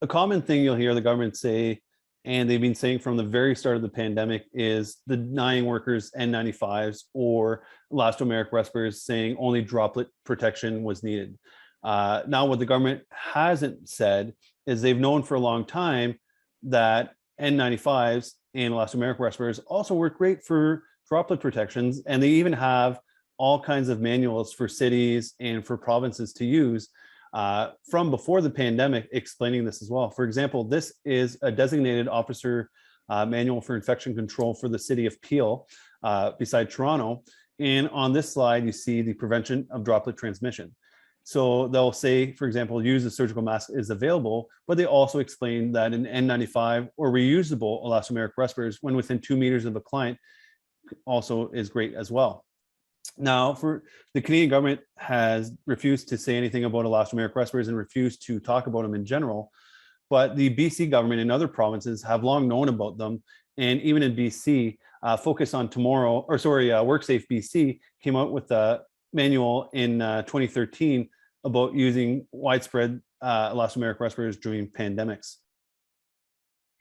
A common thing you'll hear the government say, and they've been saying from the very start of the pandemic, is denying workers N95s or elastomeric respirators, saying only droplet protection was needed. Now, what the government hasn't said is they've known for a long time that N95s and elastomeric respirators also work great for droplet protections, and they even have all kinds of manuals for cities and for provinces to use from before the pandemic explaining this as well. For example, this is a designated officer manual for infection control for the city of Peel beside Toronto. And on this slide, you see the prevention of droplet transmission. So they'll say, for example, use a surgical mask is available, but they also explain that an N95 or reusable elastomeric respirators when within 2 meters of a client also is great as well. Now, for the Canadian government has refused to say anything about elastomeric respirators and refused to talk about them in general, but the BC government and other provinces have long known about them. And even in BC, Focus on Tomorrow, or sorry, WorkSafe BC came out with a manual in 2013 about using widespread elastomeric respirators during pandemics.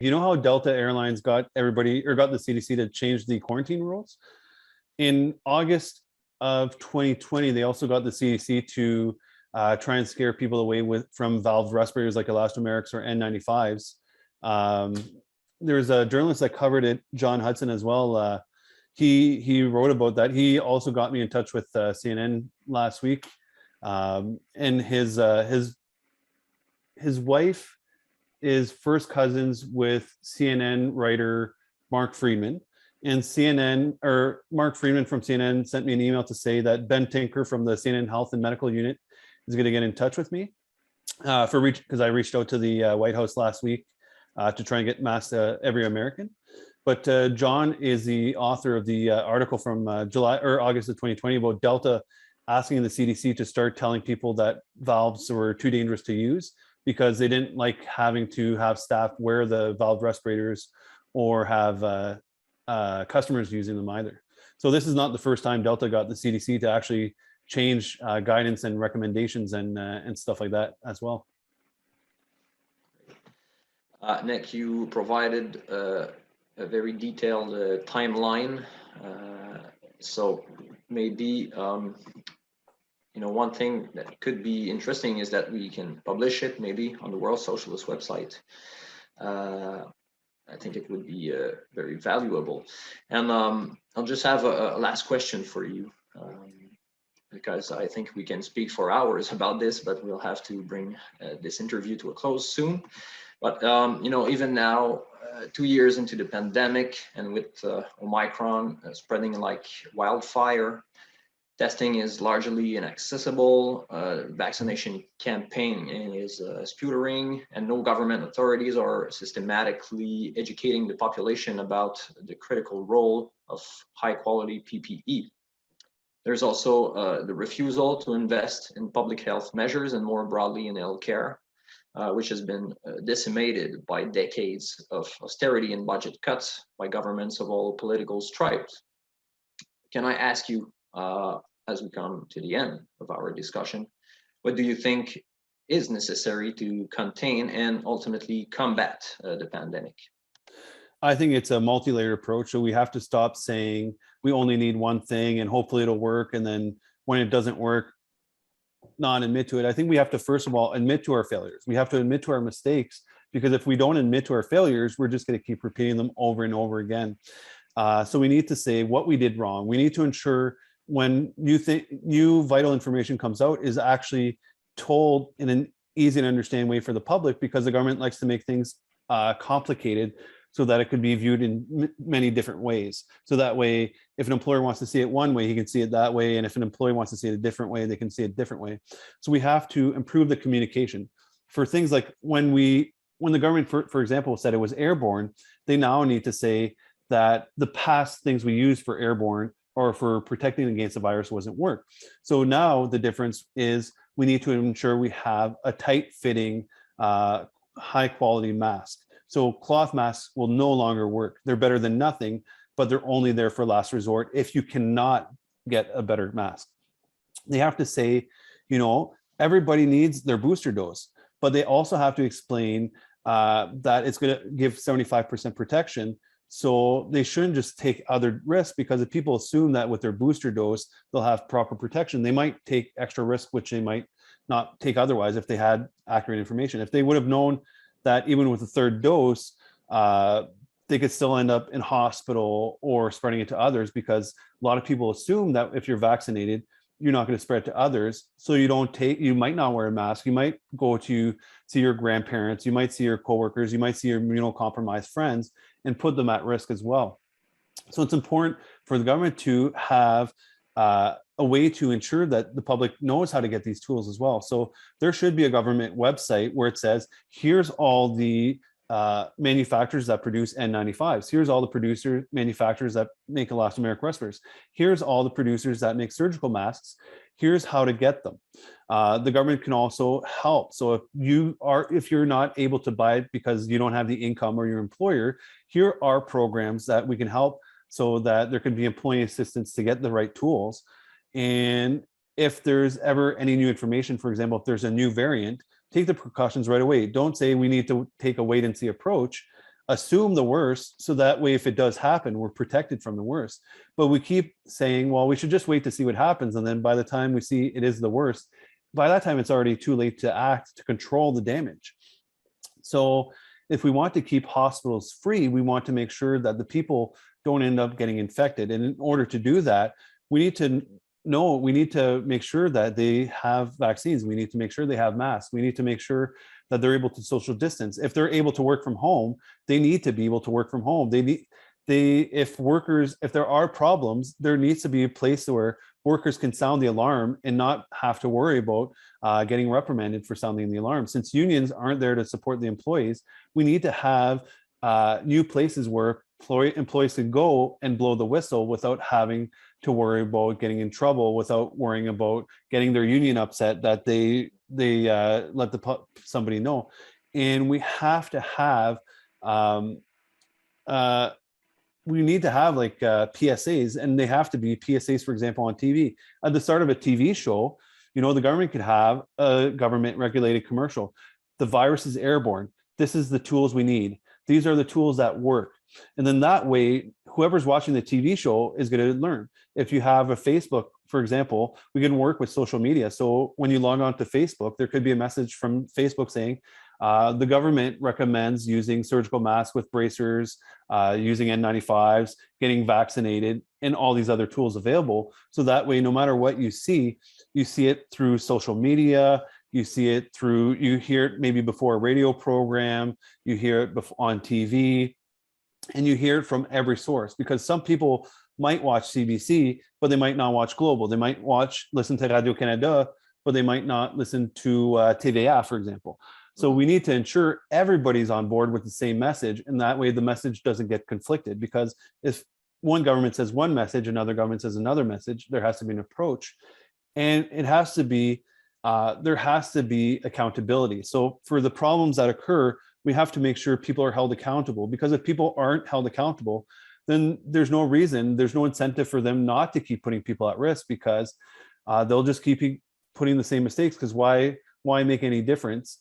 You know how Delta Airlines got everybody, or got the CDC to change the quarantine rules? In August of 2020, they also got the CDC to try and scare people away from valve respirators like Elastomerics or N95s. There's a journalist that covered it, John Hudson, as well. He wrote about that. He also got me in touch with CNN last week, and his wife is first cousins with CNN writer Mark Friedman. And Mark Friedman from CNN sent me an email to say that Ben Tinker from the CNN Health and Medical Unit is going to get in touch with me because I reached out to the White House last week to try and get masks to every American. But John is the author of the article from August of 2020 about Delta asking the CDC to start telling people that valves were too dangerous to use because they didn't like having to have staff wear the valve respirators or have customers using them either. So this is not the first time Delta got the CDC to actually change guidance and recommendations and stuff like that as well. Nick, you provided a very detailed timeline. So maybe one thing that could be interesting is that we can publish it maybe on the World Socialist website. I think it would be very valuable. And I'll just have a last question for you, because I think we can speak for hours about this, but we'll have to bring this interview to a close soon. But even now, 2 years into the pandemic, and with Omicron spreading like wildfire, testing is largely inaccessible. Vaccination campaign is sputtering, and no government authorities are systematically educating the population about the critical role of high-quality PPE. There's also the refusal to invest in public health measures and more broadly in healthcare, which has been decimated by decades of austerity and budget cuts by governments of all political stripes. Can I ask you, as we come to the end of our discussion, what do you think is necessary to contain and ultimately combat the pandemic? I think it's a multi-layered approach. So we have to stop saying we only need one thing and hopefully it'll work. And then when it doesn't work, not admit to it. I think we have to, first of all, admit to our failures. We have to admit to our mistakes, because if we don't admit to our failures, we're just going to keep repeating them over and over again. So we need to say what we did wrong. We need to ensure when new vital information comes out is actually told in an easy to understand way for the public, because the government likes to make things complicated so that it could be viewed in many different ways. So that way, if an employer wants to see it one way, he can see it that way. And if an employee wants to see it a different way, they can see it a different way. So we have to improve the communication for things like when the government, for example, said it was airborne, they now need to say that the past things we used for airborne or for protecting against the virus wasn't work. So now the difference is we need to ensure we have a tight fitting, high quality mask. So cloth masks will no longer work. They're better than nothing, but they're only there for last resort if you cannot get a better mask. They have to say, everybody needs their booster dose, but they also have to explain that it's going to give 75% protection. So they shouldn't just take other risks, because if people assume that with their booster dose, they'll have proper protection, they might take extra risk, which they might not take otherwise if they had accurate information. If they would have known that even with the third dose, they could still end up in hospital or spreading it to others, because a lot of people assume that if you're vaccinated, you're not going to spread to others. So you might not wear a mask. You might go to see your grandparents. You might see your coworkers. You might see your immunocompromised friends and put them at risk as well. So it's important for the government to have a way to ensure that the public knows how to get these tools as well. So there should be a government website where it says, here's all the manufacturers that produce N95s. Here's all the manufacturers that make elastomeric respirators. Here's all the producers that make surgical masks. Here's how to get them. The government can also help. So if you're not able to buy it because you don't have the income or your employer, here are programs that we can help so that there can be employee assistance to get the right tools. And if there's ever any new information, for example, if there's a new variant, take the precautions right away. Don't say we need to take a wait and see approach. assume the worst, so that way if it does happen, we're protected from the worst. But we keep saying, well, we should just wait to see what happens, and then by the time we see it is the worst, by that time it's already too late to act to control the damage. So if we want to keep hospitals free, we want to make sure that the people don't end up getting infected. And in order to do that, we need to make sure that they have vaccines. We need to make sure they have masks. We need to make sure that they're able to social distance. If they're able to work from home, they need to be able to work from home. If there are problems, there needs to be a place where workers can sound the alarm and not have to worry about getting reprimanded for sounding the alarm. Since unions aren't there to support the employees, we need to have new places where employees can go and blow the whistle without having to worry about getting in trouble, without worrying about getting their union upset that they let somebody know. And we have to have we need to have like PSAs, and they have to be PSAs, for example, on TV. At the start of a TV show, the government could have a government regulated commercial. The virus is airborne. This is the tools we need. These are the tools that work. And then that way, whoever's watching the TV show is going to learn. If you have a Facebook, for example, we can work with social media. So when you log on to Facebook, there could be a message from Facebook saying, the government recommends using surgical masks with bracers, using N95s, getting vaccinated, and all these other tools available. So that way, no matter what you see it through social media, you hear it maybe before a radio program, you hear it on TV, and you hear it from every source, because some people might watch CBC, but they might not watch Global. They might listen to Radio-Canada, but they might not listen to TVA, for example. So we need to ensure everybody's on board with the same message, and that way the message doesn't get conflicted. Because if one government says one message, another government says another message, there has to be an approach, and there has to be accountability. So for the problems that occur, we have to make sure people are held accountable, because if people aren't held accountable, then there's no incentive for them not to keep putting people at risk, because they'll just keep putting the same mistakes. Because why make any difference?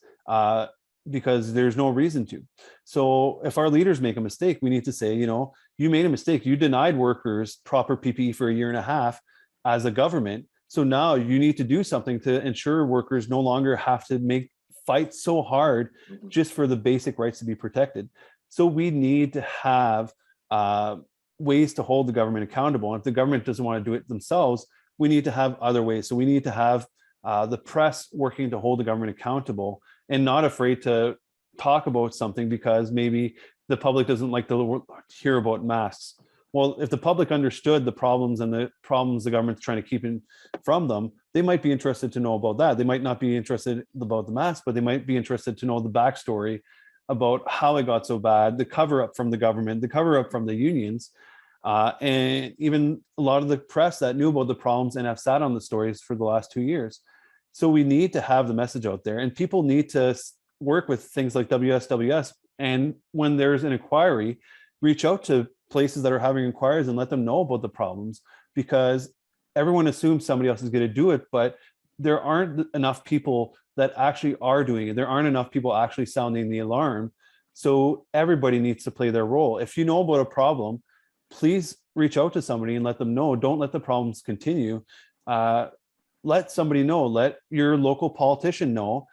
Because there's no reason to. So if our leaders make a mistake, we need to say, you made a mistake. You denied workers proper PPE for a year and a half as a government. So now you need to do something to ensure workers no longer have to fight so hard just for the basic rights to be protected. So we need to have ways to hold the government accountable. And if the government doesn't want to do it themselves, we need to have other ways. So we need to have the press working to hold the government accountable, and not afraid to talk about something because maybe the public doesn't like to hear about masks. Well, if the public understood the problems the government's trying to keep from them, they might be interested to know about that. They might not be interested about the masks, but they might be interested to know the backstory about how it got so bad, the cover up from the government, the cover up from the unions, and even a lot of the press that knew about the problems and have sat on the stories for the last 2 years. So we need to have the message out there, and people need to work with things like WSWS. And when there's an inquiry, reach out to places that are having inquiries and let them know about the problems, because everyone assumes somebody else is going to do it, but there aren't enough people that actually are doing it. There aren't enough people actually sounding the alarm. So everybody needs to play their role. If you know about a problem, please reach out to somebody and let them know. Don't let the problems continue. Let somebody know, let your local politician know,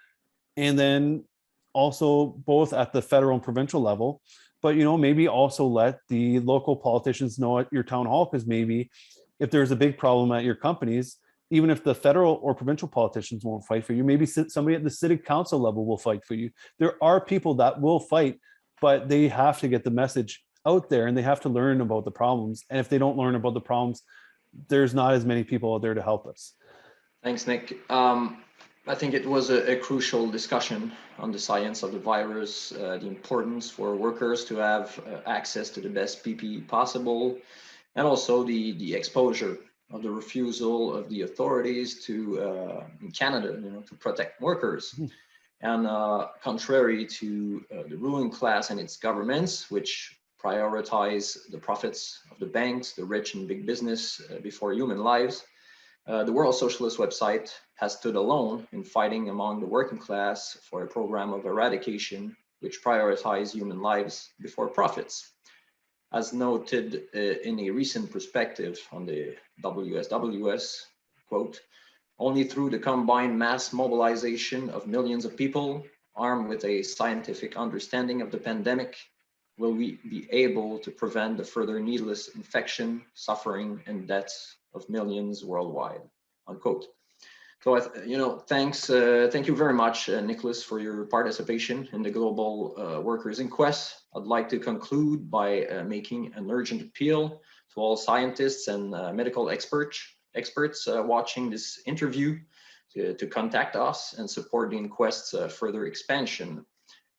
and then also both at the federal and provincial level, but maybe also let the local politicians know at your town hall, because maybe if there's a big problem at your companies, even if the federal or provincial politicians won't fight for you, maybe somebody at the city council level will fight for you. There are people that will fight, but they have to get the message out there, and they have to learn about the problems. And if they don't learn about the problems, there's not as many people out there to help us. Thanks, Nick. I think it was a crucial discussion on the science of the virus, the importance for workers to have access to the best PPE possible, and also the exposure of the refusal of the authorities to in Canada, to protect workers. And contrary to the ruling class and its governments, which prioritize the profits of the banks, the rich and big business before human lives, the World Socialist website has stood alone in fighting among the working class for a program of eradication which prioritize human lives before profits. As noted in a recent perspective on the WSWS, quote, only through the combined mass mobilization of millions of people armed with a scientific understanding of the pandemic will we be able to prevent the further needless infection, suffering, and deaths of millions worldwide, unquote. So, thank you very much, Nicolas, for your participation in the Global Workers Inquest. I'd like to conclude by making an urgent appeal to all scientists and medical experts watching this interview to contact us and support the inquest's further expansion.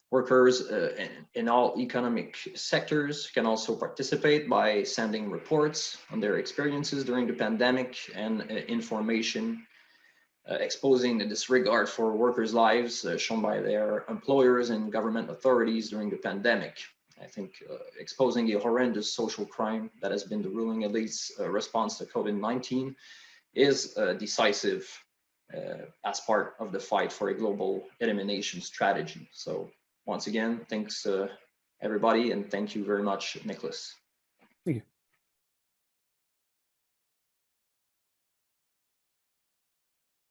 Workers in all economic sectors can also participate by sending reports on their experiences during the pandemic and information exposing the disregard for workers' lives shown by their employers and government authorities during the pandemic. I think exposing the horrendous social crime that has been the ruling elite's response to COVID-19 is decisive as part of the fight for a global elimination strategy. So once again, thanks everybody, and thank you very much, Nicolas. Thank you.